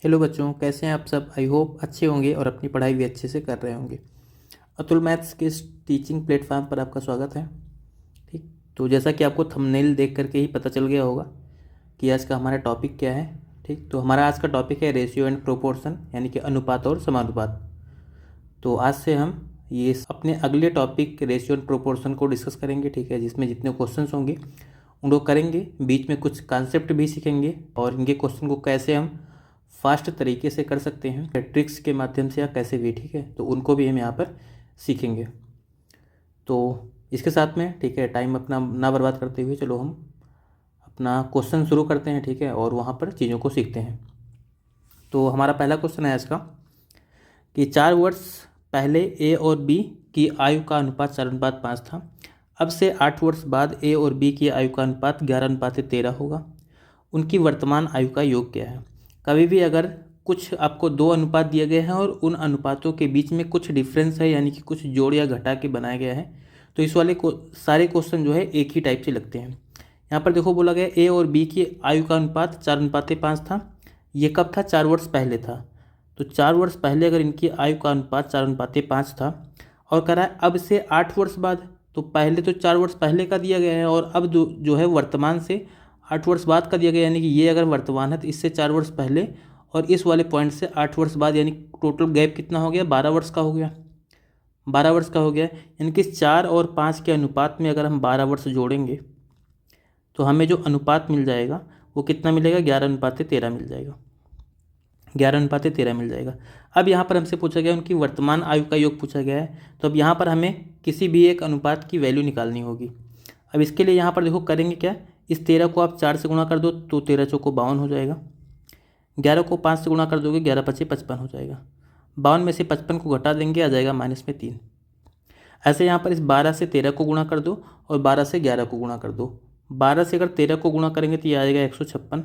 Hello बच्चों, कैसे हैं आप सब। आई होप अच्छे होंगे और अपनी पढ़ाई भी अच्छे से कर रहे होंगे। अतुल मैथ्स के इस टीचिंग प्लेटफॉर्म पर आपका स्वागत है। ठीक, तो जैसा कि आपको थंबनेल देख करके ही पता चल गया होगा कि आज का हमारा टॉपिक क्या है। ठीक, तो हमारा आज का टॉपिक है रेशियो एंड प्रोपोर्शन, यानी कि अनुपात और समानुपात। तो आज से हम ये अपने अगले टॉपिक रेशियो एंड प्रोपोर्शन को डिस्कस करेंगे। ठीक है, जिसमें जितने क्वेश्चंस होंगे उनको करेंगे, बीच में कुछ कॉन्सेप्ट भी सीखेंगे और इनके क्वेश्चन को कैसे हम फास्ट तरीके से कर सकते हैं, ट्रिक्स के माध्यम से या कैसे भी। ठीक है, तो उनको भी हम यहाँ पर सीखेंगे। तो इसके साथ में ठीक है, टाइम अपना ना बर्बाद करते हुए चलो हम अपना क्वेश्चन शुरू करते हैं। ठीक है, और वहाँ पर चीज़ों को सीखते हैं। तो हमारा पहला क्वेश्चन है इसका कि 4 वर्ष पहले ए और बी की आयु का अनुपात 4:5 था। अब से 8 वर्ष बाद ए और बी की आयु का अनुपात 11:13 होगा। उनकी वर्तमान आयु का योग क्या है। कभी भी अगर कुछ आपको दो अनुपात दिए गए हैं और उन अनुपातों के बीच में कुछ डिफरेंस है, यानी कि कुछ जोड़ या घटा के बनाया गया है, तो इस वाले को सारे क्वेश्चन जो है एक ही टाइप से लगते हैं। यहाँ पर देखो बोला गया ए और बी की आयु का अनुपात 4:5 था। ये कब था? 4 वर्ष पहले था। तो 4 वर्ष पहले अगर इनकी आयु का अनुपात 4:5 था और कह रहा है अब से 8 वर्ष बाद, तो पहले तो 4 वर्ष पहले का दिया गया है और अब जो है वर्तमान से 8 वर्ष बाद का दिया गया, यानी कि ये अगर वर्तमान है तो इससे 4 वर्ष पहले और इस वाले पॉइंट से 8 वर्ष बाद, यानी टोटल गैप कितना हो गया? 12 वर्ष का हो गया। 12 वर्ष का हो गया, यानी कि 4 और 5 के अनुपात में अगर हम 12 वर्ष जोड़ेंगे तो हमें जो अनुपात मिल जाएगा वो कितना मिलेगा? 11:13 मिल जाएगा। 11:13 मिल जाएगा। अब यहाँ पर हमसे पूछा गया उनकी वर्तमान आयु का योग पूछा गया है, तो अब यहाँ पर हमें किसी भी एक अनुपात की वैल्यू निकालनी होगी। अब इसके लिए यहाँ पर देखो करेंगे क्या, इस 13 को आप 4 से गुणा कर दो तो 13 चौको 52 हो जाएगा। 11 को 5 से गुणा कर दोगे 11 पचे 55 हो जाएगा। 52 में से 55 को घटा देंगे, आ जाएगा -3। ऐसे यहाँ पर इस 12 से 13 को गुणा कर दो और 12 से 11 को गुणा कर दो। 12 से अगर 13 को गुणा करेंगे तो ये आ जाएगा 156,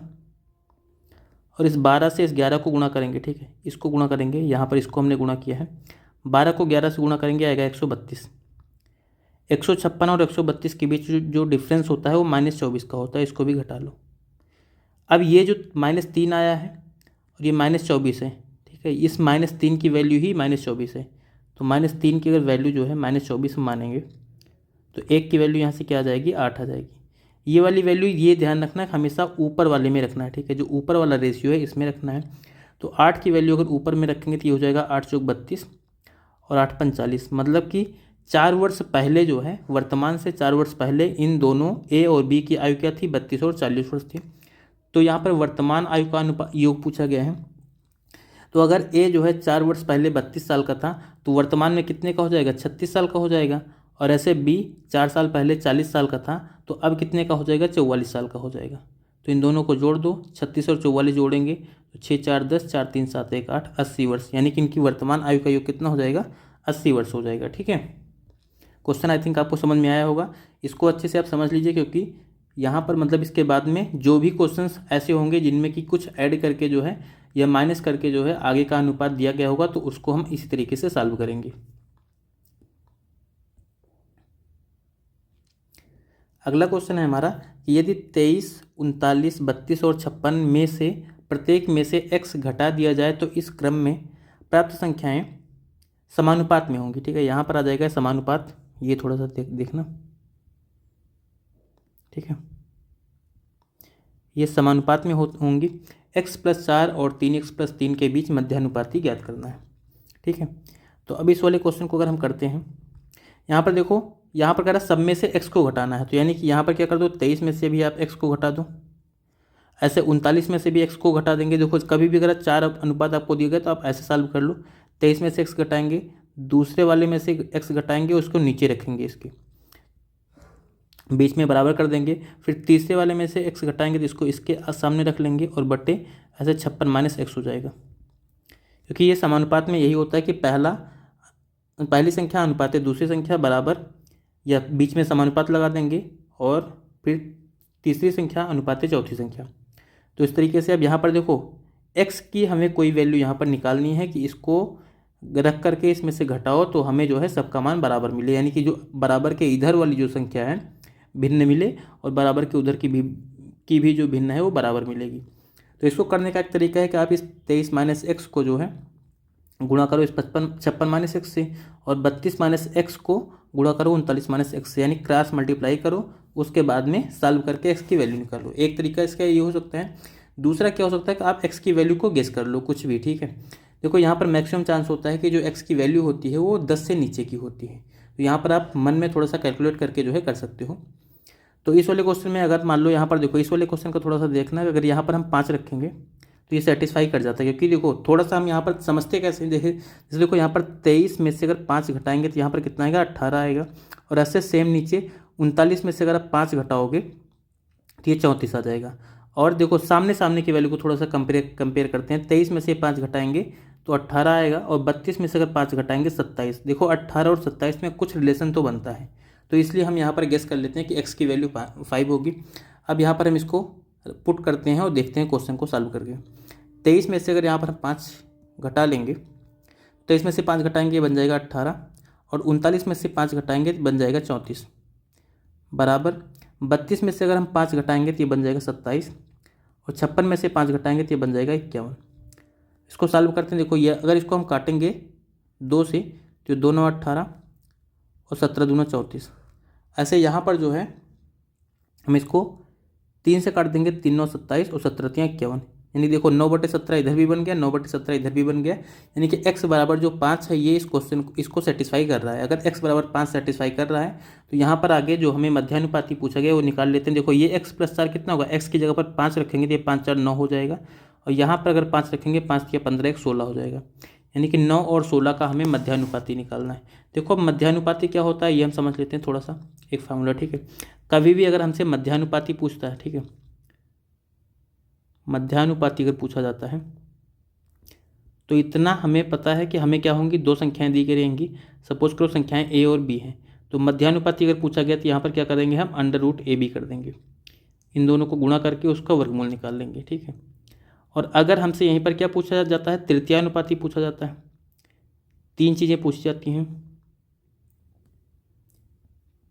और इस 12 से इस 11 को गुणा करेंगे। ठीक है, इसको गुणा करेंगे, यहाँ पर इसको हमने गुणा किया है। 12 को 11 से गुणा करेंगे, आएगा 132। 156 और 132 के बीच जो डिफरेंस होता है वो -24 का होता है, इसको भी घटा लो। अब ये जो -3 आया है और ये -24 है, ठीक है, इस -3 की वैल्यू ही -24 है। तो -3 की अगर वैल्यू जो है -24 में मानेंगे तो एक की वैल्यू यहाँ से क्या आ जाएगी? 8 आ जाएगी। ये वाली वैल्यू ये ध्यान रखना है, हमेशा ऊपर वाले में रखना है। ठीक है, जो ऊपर वाला रेशियो है इसमें रखना है। तो 8 की वैल्यू अगर ऊपर में रखेंगे तो ये हो जाएगा 8 चौक 32 और 8 45, मतलब कि 4 वर्ष पहले जो है, वर्तमान से 4 वर्ष पहले इन दोनों ए और बी की आयु क्या थी? 32 और 40 वर्ष थी। तो यहाँ पर वर्तमान आयु का योग पूछा गया है। तो अगर ए जो है 4 वर्ष पहले 32 साल का था तो वर्तमान में कितने का हो जाएगा? 36 साल का हो जाएगा। और ऐसे बी 4 साल पहले 40 साल का था तो अब कितने का हो जाएगा? 44 साल का हो जाएगा। तो इन दोनों को जोड़ दो, 36 और 44 जोड़ेंगे तो 6 4 10, 4 3 7 1 8, 80 वर्ष, यानी कि इनकी वर्तमान आयु का योग कितना हो जाएगा? 80 वर्ष हो जाएगा। ठीक है, क्वेश्चन आई थिंक आपको समझ में आया होगा। इसको अच्छे से आप समझ लीजिए, क्योंकि यहाँ पर मतलब इसके बाद में जो भी क्वेश्चंस ऐसे होंगे जिनमें कि कुछ ऐड करके जो है या माइनस करके जो है आगे का अनुपात दिया गया होगा, तो उसको हम इसी तरीके से सॉल्व करेंगे। अगला क्वेश्चन है हमारा कि यदि 23, 39, 32 और 56 में से प्रत्येक में से x घटा दिया जाए तो इस क्रम में प्राप्त संख्याएं समानुपात में होंगी। ठीक है, यहाँ पर आ जाएगा समानुपात, ये थोड़ा सा देखना। ठीक है, ये समानुपात में होंगी। x+4 और 3x+3 के बीच मध्यानुपाती ज्ञात करना है। ठीक है, तो अब इस वाले क्वेश्चन को अगर हम करते हैं, यहाँ पर देखो, यहाँ पर कह रहा है सब में से x को घटाना है, तो यानी कि यहाँ पर क्या कर दो, 23 में से भी आप x को घटा दो। ऐसे 39 में से भी x को घटा देंगे। देखो कभी भी अगर 4 अनुपात आपको दिए गए तो आप ऐसे सॉल्व कर लो। 23 में से x घटाएंगे, दूसरे वाले में से x घटाएंगे, उसको नीचे रखेंगे, इसके बीच में बराबर कर देंगे। फिर तीसरे वाले में से x घटाएंगे तो इसको इसके सामने रख लेंगे और बट्टे ऐसे 56 - x हो जाएगा। क्योंकि ये समानुपात में यही होता है कि पहली संख्या अनुपात दूसरी संख्या बराबर या बीच में समानुपात लगा देंगे और फिर तीसरी संख्या अनुपात चौथी संख्या। तो इस तरीके से अब यहाँ पर देखो x की हमें कोई वैल्यू यहाँ पर निकालनी है कि इसको रख करके इसमें से घटाओ तो हमें जो है सबका मान बराबर मिले, यानी कि जो बराबर के इधर वाली जो संख्या है भिन्न मिले और बराबर के उधर की भी जो भिन्न है वो बराबर मिलेगी। तो इसको करने का एक तरीका है कि आप इस 23 माइनस एक्स को जो है गुणा करो इस 56 माइनस एक्स से, और 32 माइनस एक्स को गुणा करो 39 माइनस एक्स से, यानी क्रॉस मल्टीप्लाई करो, उसके बाद में सॉल्व करके एक्स की वैल्यू निकालो। एक तरीका इसका ये हो सकता है। दूसरा क्या हो सकता है कि आप एक्स की वैल्यू को गेस कर लो कुछ भी, ठीक है। देखो यहाँ पर मैक्सिमम चांस होता है कि जो एक्स की वैल्यू होती है वो 10 से नीचे की होती है, तो यहाँ पर आप मन में थोड़ा सा कैलकुलेट करके जो है कर सकते हो। तो इस वाले क्वेश्चन में अगर मान लो यहाँ पर देखो, इस वाले क्वेश्चन का थोड़ा सा देखना है, अगर यहाँ पर हम 5 रखेंगे तो ये सेटिस्फाई कर जाता है, क्योंकि देखो थोड़ा सा हम यहाँ पर समझते कैसे देखें, जैसे देखो यहाँ पर 23 में से अगर 5 घटाएंगे तो यहाँ पर कितना आएगा, 18 आएगा। और ऐसे सेम नीचे 39 में से अगर आप 5 घटाओगे तो ये 34 आ जाएगा। और देखो सामने सामने की वैल्यू को थोड़ा सा कंपेयर करते हैं। 23 में से 5 घटाएंगे तो 18 आएगा, और 32 में से अगर 5 घटाएंगे 27। देखो 18 और 27 में कुछ रिलेशन तो बनता है, तो इसलिए हम यहाँ पर गेस कर लेते हैं कि एक्स की वैल्यू 5 होगी। अब यहाँ पर हम इसको पुट करते हैं और देखते हैं क्वेश्चन को सॉल्व करके। 23 में से अगर यहाँ पर हम 5 घटा लेंगे, 23 में से 5 घटाएंगे बन जाएगा 18, और 39 में से 5 घटाएंगे बन जाएगा 34, बराबर 32 में से अगर हम 5 घटाएंगे तो ये बन जाएगा 27, और 56 में से 5 घटाएंगे तो ये बन जाएगा 51। इसको सॉल्व करते हैं। देखो ये अगर इसको हम काटेंगे 2 से तो 2 9 18 और 17 दूना 34। ऐसे यहाँ पर जो है हम इसको 3 से काट देंगे, 3 9 27 और 17 3 51, यानी देखो 9/17 इधर भी बन गया, 9/17 इधर भी बन गया, यानी कि x बराबर जो 5 है ये इस क्वेश्चन इसको सेटिस्फाई कर रहा है। अगर x बराबर 5 सेटिस्फाई कर रहा है तो यहाँ पर आगे जो हमें मध्यानुपाती पूछा गया वो निकाल लेते हैं। देखो ये x + 4 कितना होगा, x की जगह पर 5 रखेंगे तो ये 5 4 9 हो जाएगा, और यहाँ पर अगर 5 रखेंगे 5 या 15 1 16 हो जाएगा, यानी कि 9 और 16 का हमें मध्यानुपाती निकालना है। देखो अब मध्यानुपाती क्या होता है ये हम समझ लेते हैं थोड़ा सा, एक फार्मूला, ठीक है। कभी भी अगर हमसे मध्यानुपाती पूछता है, ठीक है, मध्यानुपाती अगर पूछा जाता है तो इतना हमें पता है कि हमें क्या होंगी, 2 संख्याएं दी गई रहेंगी। सपोज करो संख्याएं a और b हैं, तो मध्यानुपाती अगर पूछा गया तो यहाँ पर क्या करेंगे हम, √ab कर देंगे, इन दोनों को गुणा करके उसका वर्गमूल निकाल लेंगे, ठीक है। और अगर हमसे यहीं पर क्या पूछा जाता है, तृतीयानुपाती पूछा जाता है। 3 चीज़ें पूछी जाती हैं।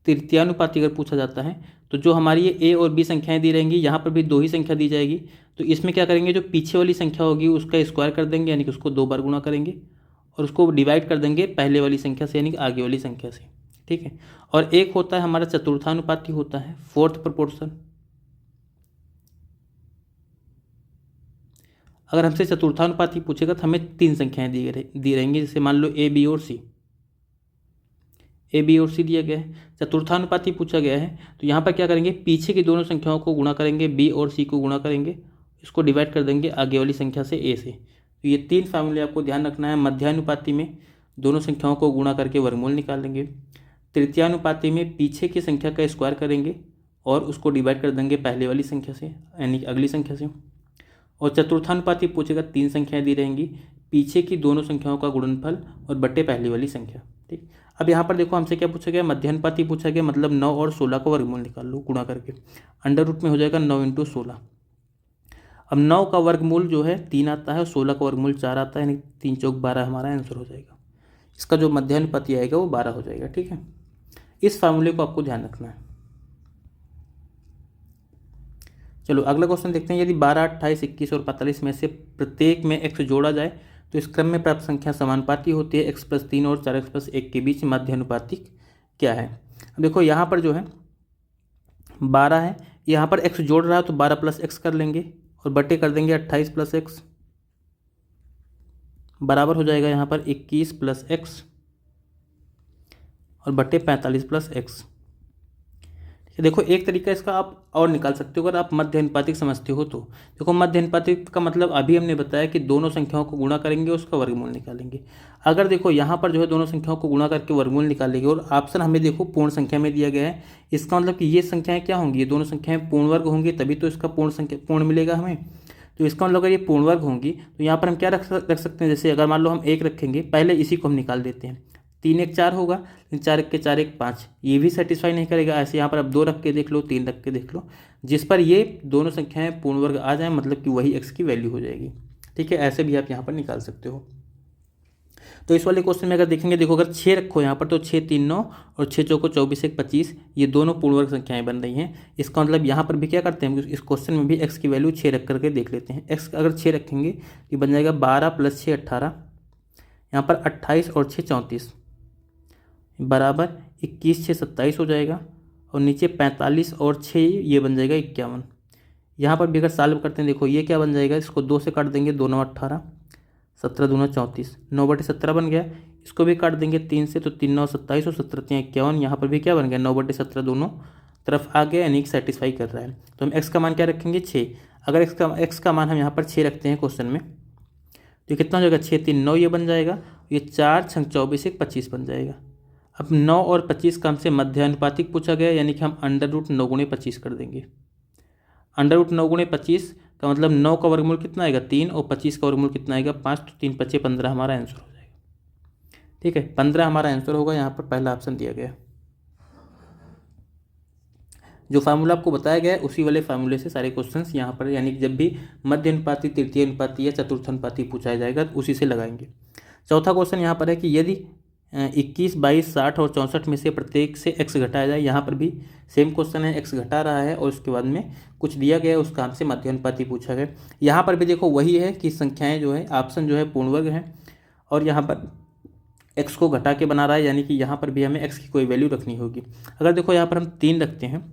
तृतीयानुपाती अगर पूछा जाता है तो जो हमारी ये a और b संख्याएं दी रहेंगी, यहाँ पर भी 2 ही संख्या दी जाएगी, तो इसमें क्या करेंगे, जो पीछे वाली संख्या होगी उसका स्क्वायर कर देंगे, यानी कि उसको 2 बार गुणा करेंगे, और उसको डिवाइड कर देंगे पहले वाली संख्या से, यानी कि आगे वाली संख्या से, ठीक है। और एक होता है हमारा चतुर्थानुपाती होता है, 4th प्रोपोर्शन। अगर हमसे चतुर्थानुपाती पूछेगा तो हमें 3 संख्याएं दी रहेंगी, जैसे मान लो a b और c दिया गया है। चतुर्थानुपाती पूछा गया है तो यहाँ पर क्या करेंगे, पीछे की दोनों संख्याओं को गुणा करेंगे, b और c को गुणा करेंगे, इसको डिवाइड कर देंगे आगे वाली संख्या से, a से। तो ये 3 फार्मूले आपको ध्यान रखना है। मध्यानुपाती में दोनों संख्याओं को गुणा करके वर्गमूल निकालेंगे, तृतीयानुपाती में पीछे की संख्या का स्क्वायर करेंगे और उसको डिवाइड कर देंगे पहले वाली संख्या से, यानी कि अगली संख्या से। और चतुर्थानुपाती पूछेगा, 3 संख्याएं दी रहेंगी, पीछे की दोनों संख्याओं का गुणनफल और बट्टे पहली वाली संख्या, ठीक। अब यहाँ पर देखो हमसे क्या पूछा गया, मध्यानुपाती पूछा गया, मतलब 9 और 16 का वर्गमूल निकाल लो गुणा करके, √ में हो जाएगा 9 × 16। अब 9 का वर्गमूल जो है 3 आता है और 16 का वर्गमूल 4 आता है, यानी 3 चौक 12 हमारा आंसर हो जाएगा। इसका जो मध्यानुपाती आएगा वो 12 हो जाएगा, ठीक है। इस फार्मूले को आपको ध्यान रखना है। चलो अगला क्वेश्चन देखते हैं। यदि 12, 28, 21 और 45 में से प्रत्येक में x जोड़ा जाए तो इस क्रम में प्राप्त संख्या समानुपाती होती है। x + 3 और 4x + 1 के बीच मध्यानुपाती क्या है। अब देखो यहाँ पर जो है 12 है, यहाँ पर x जोड़ रहा है तो 12 + x कर लेंगे और बटे कर देंगे 28 + x, बराबर हो जाएगा यहाँ पर 21 + x और बटे 45 + x। देखो एक तरीका इसका आप और निकाल सकते हो अगर आप मध्यानुपातिक समझते हो तो। देखो मध्यानुपातिक का मतलब अभी हमने बताया कि दोनों संख्याओं को गुणा करेंगे उसका वर्गमूल निकालेंगे। अगर देखो यहाँ पर जो है दोनों संख्याओं को गुणा करके वर्गमूल निकालेंगे और ऑप्शन हमें देखो पूर्ण संख्या में दिया गया है, इसका मतलब कि ये संख्याएं क्या होंगी, ये दोनों संख्याएं पूर्ण वर्ग होंगी, तभी तो इसका पूर्ण मिलेगा हमें। तो इसका मतलब अगर ये पूर्ण वर्ग होंगी तो यहाँ पर हम क्या रख सकते हैं, जैसे अगर मान लो हम 1 रखेंगे, पहले इसी को हम निकाल देते हैं, 3 1 4 होगा, 4 1 4 1 5, ये भी सेटिस्फाई नहीं करेगा। ऐसे यहाँ पर अब 2 रख के देख लो, 3 रख के देख लो, जिस पर ये दोनों संख्याएं पूर्ण वर्ग आ जाए, मतलब कि वही x की वैल्यू हो जाएगी, ठीक है। ऐसे भी आप यहाँ पर निकाल सकते हो। तो इस वाले क्वेश्चन में अगर देखेंगे, देखो अगर 6 रखो यहाँ पर तो 6 3 9 और 6 चौको 24 1 25, ये दोनों पूर्ण वर्ग संख्याएं बन रही हैं। इसका मतलब यहाँ पर भी क्या करते हैं, इस क्वेश्चन में भी x की वैल्यू 6 रख करके देख लेते हैं। x अगर 6 रखेंगे तो बन जाएगा 12 + 6 18, यहाँ पर 28 और 6 34 बराबर 21 6 27 हो जाएगा, और नीचे 45 और 6 ये बन जाएगा 51। यहाँ पर भी अगर सॉल्व करते हैं, देखो ये क्या बन जाएगा, इसको 2 से काट देंगे, 2 9 18, 17 दूना 34, 9/17 बन गया। इसको भी काट देंगे 3 से, तो 3 9 27 और 17 3 51, यहाँ पर भी क्या बन गया, 9/17 दोनों तरफ आ गया, यानी कि सेटिस्फाई कर रहा है। तो हम x का मान क्या रखेंगे, 6। अगर x का मान हम यहाँ पर 6 रखते हैं क्वेश्चन में, तो कितना हो जाएगा, 6 3 9 ये बन जाएगा, ये 4 6 24 1 25 बन जाएगा। अब 9 और 25 का हमसे मध्यानुपातिक पूछा गया, यानी कि हम √9 × 25 कर देंगे। √9 × 25 का मतलब 9 का वर्गमूल कितना आएगा, 3, और 25 का वर्गमूल कितना आएगा, 5, तो 3 5 15 हमारा आंसर हो जाएगा। ठीक है, 15 हमारा आंसर होगा, यहाँ पर पहला ऑप्शन दिया गया। जो फार्मूला आपको बताया गया है उसी वाले फार्मूले से सारे क्वेश्चंस यहाँ पर, यानी कि जब भी मध्य अनुपाती, तृतीय अनुपाती या चतुर्थ अनुपाती पूछा जाएगा तो उसी से लगाएंगे। चौथा क्वेश्चन यहाँ पर है कि यदि 21 22 60 और 64 में से प्रत्येक से x घटाया जाए। यहाँ पर भी सेम क्वेश्चन है, x घटा रहा है और उसके बाद में कुछ दिया गया है, उस काम से मध्य अनुपाती पूछा गया। यहाँ पर भी देखो वही है कि संख्याएं जो है, ऑप्शन जो है पूर्ण वर्ग है, और यहाँ पर x को घटा के बना रहा है, यानी कि यहाँ पर भी हमें x की कोई वैल्यू रखनी होगी। अगर देखो यहाँ पर हम 3 रखते हैं,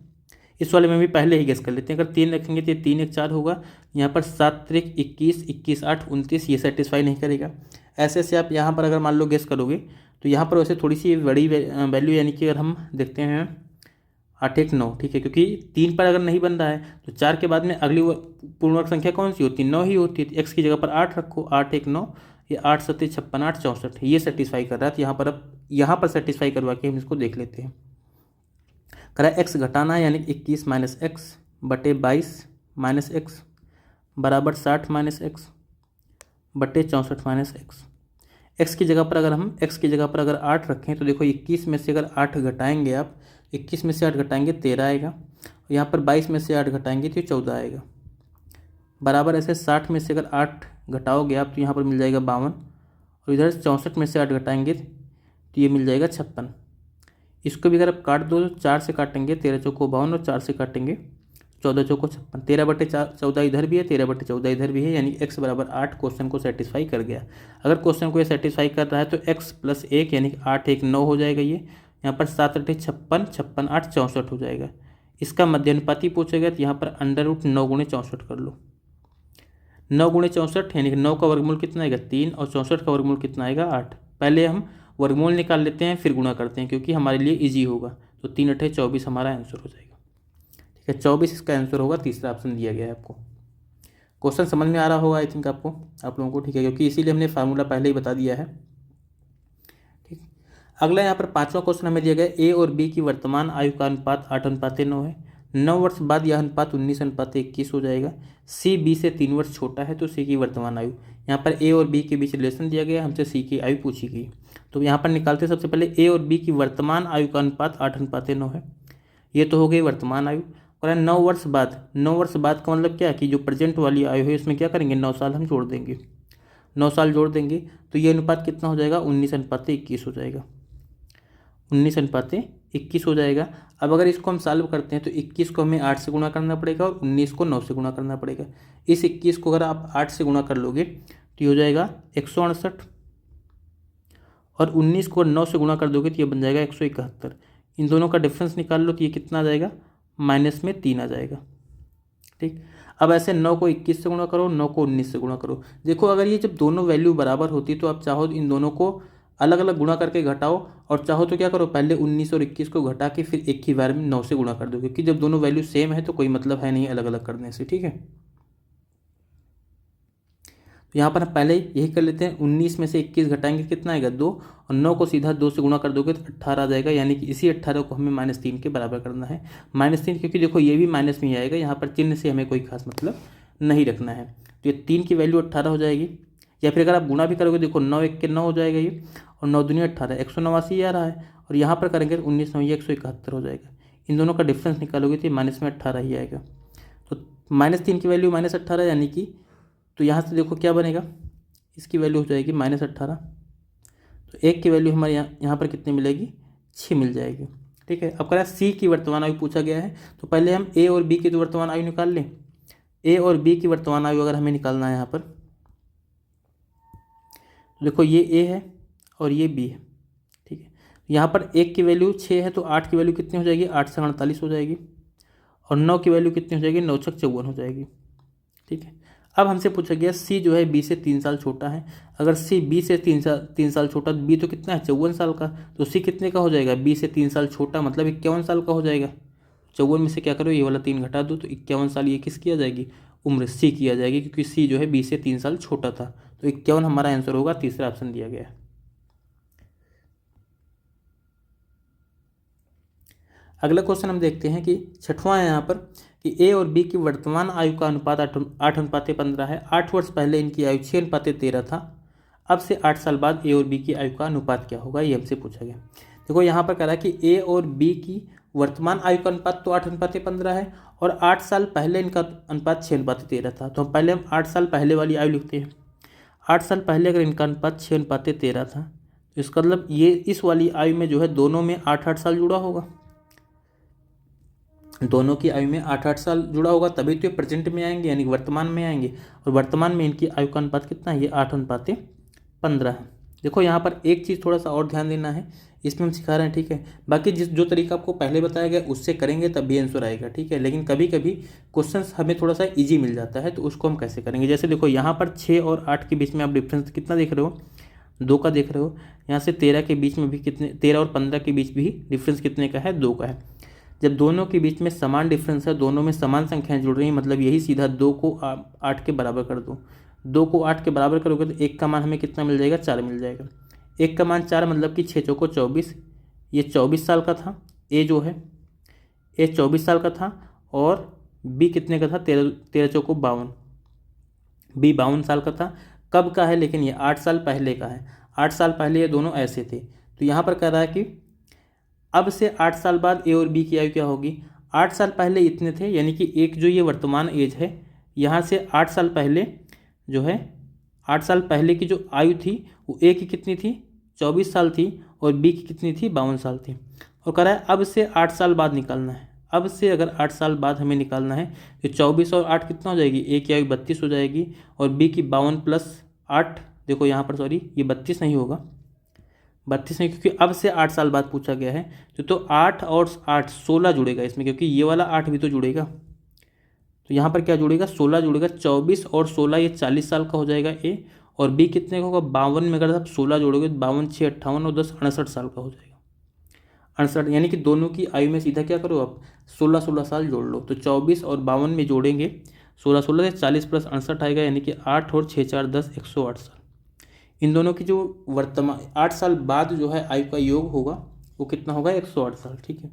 इस वाले में भी पहले ही गेस कर लेते हैं। अगर 3 रखेंगे तो 3 1 4 होगा, यहाँ पर 7 3 21 21 8 29, ये सेटिस्फाई नहीं करेगा। ऐसे ऐसे आप यहाँ पर अगर मान लो गेस करोगे तो यहाँ पर वैसे थोड़ी सी बड़ी वैल्यू, यानी कि अगर हम देखते हैं 8 1 9, ठीक है, क्योंकि 3 पर अगर नहीं बन रहा है तो 4 के बाद में अगली पूर्ण वर्ग संख्या कौन सी होती है, 9 ही होती है। x की जगह पर 8 रखो, 8 1 9, ये 8 7 56 8 64, ये सेटिस्फाई कर रहा है। तो यहाँ पर अब यहाँ पर सेटिस्फाई करवा के हम इसको देख लेते हैं। करा x घटाना है, यानी 21 - x बटे 22 - x बराबर 60 - x बटे 64 - x। x की जगह पर अगर हम x की जगह पर अगर 8 रखें तो देखो 21 में से अगर 8 घटाएंगे आप, 21 में से 8 घटाएंगे 13 आएगा, और यहाँ पर 22 में से 8 घटाएंगे तो 14 आएगा, बराबर ऐसे 60 में से अगर 8 घटाओगे आप तो यहाँ पर मिल जाएगा 52, और इधर 64 में से 8 घटाएंगे तो ये मिल जाएगा 56। इसको भी अगर आप काट दो तो 4 से काटेंगे, 13 चौको 52, और 4 से काटेंगे 14 चौको 56, 13/14 इधर भी है, 13/14 इधर भी है, यानी x बराबर 8 क्वेश्चन को सेटिस्फाई कर गया। अगर क्वेश्चन को ये सेटिस्फाई कर रहा है तो x + 1 यानी 8 1 9 हो जाएगा। ये यहाँ पर 7 8 56 56 8 64 हो जाएगा। इसका मध्यानुपाती पूछा गया तो यहाँ पर √9 × 64 कर लो। 9 × 64 यानी कि 9 का वर्गमूल कितना आएगा, 3, और 64 का वर्गमूल कितना आएगा, 8। पहले हम वर्गमूल निकाल लेते हैं फिर गुणा करते हैं, क्योंकि हमारे लिए इजी होगा। तो 3 8 24 हमारा आंसर हो जाएगा। ठीक है, 24 इसका आंसर होगा, तीसरा ऑप्शन दिया गया है आपको। क्वेश्चन समझ में आ रहा होगा आई थिंक आपको, आप लोगों को, ठीक है, क्योंकि इसीलिए हमने फार्मूला पहले ही बता दिया है। ठीक, अगला यहाँ पर 5वां क्वेश्चन हमें दिया गया, ए और बी की वर्तमान आयु का अनुपात 8:9 है। 9 वर्ष बाद यह अनुपात 19:21 हो जाएगा। सी बी से 3 वर्ष छोटा है तो सी की वर्तमान आयु, यहाँ पर ए और बी के बीच रिलेशन दिया गया, हमसे सी की आयु पूछी गई। तो यहाँ पर निकालते सबसे पहले ए और बी की वर्तमान आयु का अनुपात 8:9 है। ये तो हो गई वर्तमान आयु। और 9 वर्ष बाद, 9 वर्ष बाद का मतलब क्या है कि जो प्रेजेंट वाली आयु है इसमें क्या करेंगे, 9 साल हम जोड़ देंगे, 9 साल जोड़ देंगे तो ये अनुपात कितना हो जाएगा, 19:21 हो जाएगा, 19:21 हो जाएगा। अब अगर इसको हम सॉल्व करते हैं तो 21 को हमें 8 से गुणा करना पड़ेगा और 19 को 9 से गुणा करना पड़ेगा। इस 21 को अगर आप 8 से गुणा कर लोगे तो ये हो जाएगा 168, और 19 को 9 से गुणा कर दोगे तो ये बन जाएगा 171। इन दोनों का डिफरेंस निकाल लो तो ये कितना आ जाएगा, -3 आ जाएगा। ठीक, अब ऐसे 9 को 21 से गुणा करो, 9 को 19 से गुणा करो। देखो अगर ये जब दोनों वैल्यू बराबर होती तो आप चाहो इन दोनों को अलग अलग गुणा करके घटाओ, और चाहो तो क्या करो, पहले 19 और 21 को घटा के फिर एक ही बार में 9 से गुणा कर दो, क्योंकि जब दोनों वैल्यू सेम है तो कोई मतलब है नहीं अलग अलग करने से। ठीक है, तो यहाँ पर हम पहले यही कर लेते हैं, 19 में से 21 घटाएंगे कितना आएगा, 2, और 9 को सीधा 2 से गुणा कर दोगे तो 18 आ जाएगा, यानी कि इसी 18 को हमें -3 के बराबर करना है। -3 क्योंकि देखो ये भी माइनस में ही आएगा, यहाँ पर चिन्ह से हमें कोई खास मतलब नहीं रखना है। तो ये 3 की वैल्यू 18 हो जाएगी, या फिर अगर आप गुणा भी करोगे, देखो 9 1 के 9 हो जाएगा ये, और 9 दूनी 18, 189 आ रहा है, और यहाँ पर करेंगे 19 9 171 हो जाएगा। इन दोनों का डिफरेंस निकालोगे तो माइनस में 18 ही आएगा। तो -3 की वैल्यू -18, यानी कि तो यहाँ से देखो क्या बनेगा, इसकी वैल्यू हो जाएगी -18, तो 1 की वैल्यू हमारे यहाँ पर कितनी मिलेगी, 6 मिल जाएगी। ठीक है, अब कह रहा है सी की वर्तमान आयु पूछा गया है, तो पहले हम ए और बी की तो वर्तमान आयु निकाल लें। ए और बी की वर्तमान आयु अगर हमें निकालना है यहाँ पर, देखो ये ए है और ये बी है। ठीक है, यहाँ पर 1 की वैल्यू 6 है, तो 8 की वैल्यू कितनी हो जाएगी, 8 से 48 हो जाएगी, और 9 की वैल्यू कितनी हो जाएगी, 9 छक 54 हो जाएगी। ठीक है, अब हमसे पूछा गया सी जो है बी से 3 साल छोटा है। अगर सी बी से 3 साल छोटा, बी तो कितना है, 54 साल का, तो सी कितने का हो जाएगा, बी से 3 साल छोटा मतलब 51 साल का हो जाएगा। 54 में से क्या करो, ये वाला 3 घटा दो, तो 51 साल ये किसकी आ जाएगी, उम्र सी की आ जाएगी, क्योंकि सी जो है बी से 3 साल छोटा था। तो 51 हमारा आंसर होगा, तीसरा ऑप्शन दिया गया है। अगला क्वेश्चन हम देखते हैं कि छठवां है यहाँ पर कि ए और बी की वर्तमान आयु का अनुपात 8:15 है। 8 वर्ष पहले इनकी आयु 6:13 था। अब से 8 साल बाद ए और बी की आयु का अनुपात क्या होगा, ये हमसे पूछा गया। देखो यहाँ पर कह रहा है कि ए और बी की वर्तमान आयु का अनुपात तो 8:15 है, और 8 साल पहले इनका अनुपात 6:13 था। तो पहले हम 8 साल पहले वाली आयु लिखते हैं। 8 साल पहले अगर इनका अनुपात 6:13 था, तो इसका मतलब ये इस वाली आयु में जो है दोनों में 8-8 साल जुड़ा होगा, दोनों की आयु में 8-8 साल जुड़ा होगा, तभी तो ये प्रेजेंट में आएंगे, यानी वर्तमान में आएंगे। और वर्तमान में इनकी आयु का अनुपात कितना है, ये 8:15 है। देखो यहाँ पर एक चीज़ थोड़ा सा और ध्यान देना है, इसमें हम सिखा रहे हैं। ठीक है, बाकी जो तरीका आपको पहले बताया गया उससे करेंगे तब भी आंसर आएगा। ठीक है, लेकिन कभी कभी क्वेश्चन हमें थोड़ा सा ईजी मिल जाता है, तो उसको हम कैसे करेंगे। जैसे देखो यहाँ पर 6 और 8 के बीच में आप डिफरेंस कितना देख रहे हो, 2 का देख रहे हो। यहाँ से 13 के बीच में भी कितने, 13 और 15 के बीच भी डिफरेंस कितने का है, 2 का है। जब दोनों के बीच में समान डिफरेंस है, दोनों में समान संख्याएं जुड़ रही हैं, मतलब यही सीधा 2 को 8 के बराबर कर दो। 2 को 8 के बराबर करोगे तो 1 का मान हमें कितना मिल जाएगा, 4 मिल जाएगा। 1 का मान 4 मतलब कि 6 चौको 24, ये 24 साल का था। ए जो है, ए 24 साल का था, और बी कितने का था, 13 चौको 52, बी 52 साल का था। कब का है, लेकिन ये 8 साल पहले का है। 8 साल पहले ये दोनों ऐसे थे। तो यहाँ पर कह रहा है कि अब से 8 साल बाद ए और बी की आयु क्या होगी। 8 साल पहले इतने थे, यानी कि एक जो ये वर्तमान एज है, यहाँ से 8 साल पहले जो है, 8 साल पहले की जो आयु थी वो ए की कितनी थी, 24 साल थी, और बी की कितनी थी, 52 साल थी। और कह रहा है अब से 8 साल बाद निकालना है। अब से अगर 8 साल बाद हमें निकालना है तो 24 और 8 कितना हो जाएगी, ए की आयु 32 हो जाएगी, और बी की 52 प्लस 8, देखो यहाँ पर सॉरी ये 32 नहीं होगा, 32 नहीं, क्योंकि अब से 8 साल बाद पूछा गया है। तो 8 और 8 16 जुड़ेगा इसमें, क्योंकि ये वाला 8 भी तो जुड़ेगा। तो यहाँ पर क्या जुड़ेगा, 16 जुड़ेगा। 24 और 16 ये 40 साल का हो जाएगा ए, और बी कितने का होगा, 52 में अगर आप 16 जोड़ोगे तो 52 6 58 और 10 68 साल का हो जाएगा। 68, यानी कि दोनों की आयु में सीधा क्या करो आप, 16-16 साल जोड़ लो। तो 24 और 52 में जोड़ेंगे 16-16 से 40 प्लस 68 आएगा, यानी कि 8 और 6 4 10 108 साल। इन दोनों की जो वर्तमान 8 साल बाद जो है आयु का योग होगा वो कितना होगा, 108 साल। ठीक है,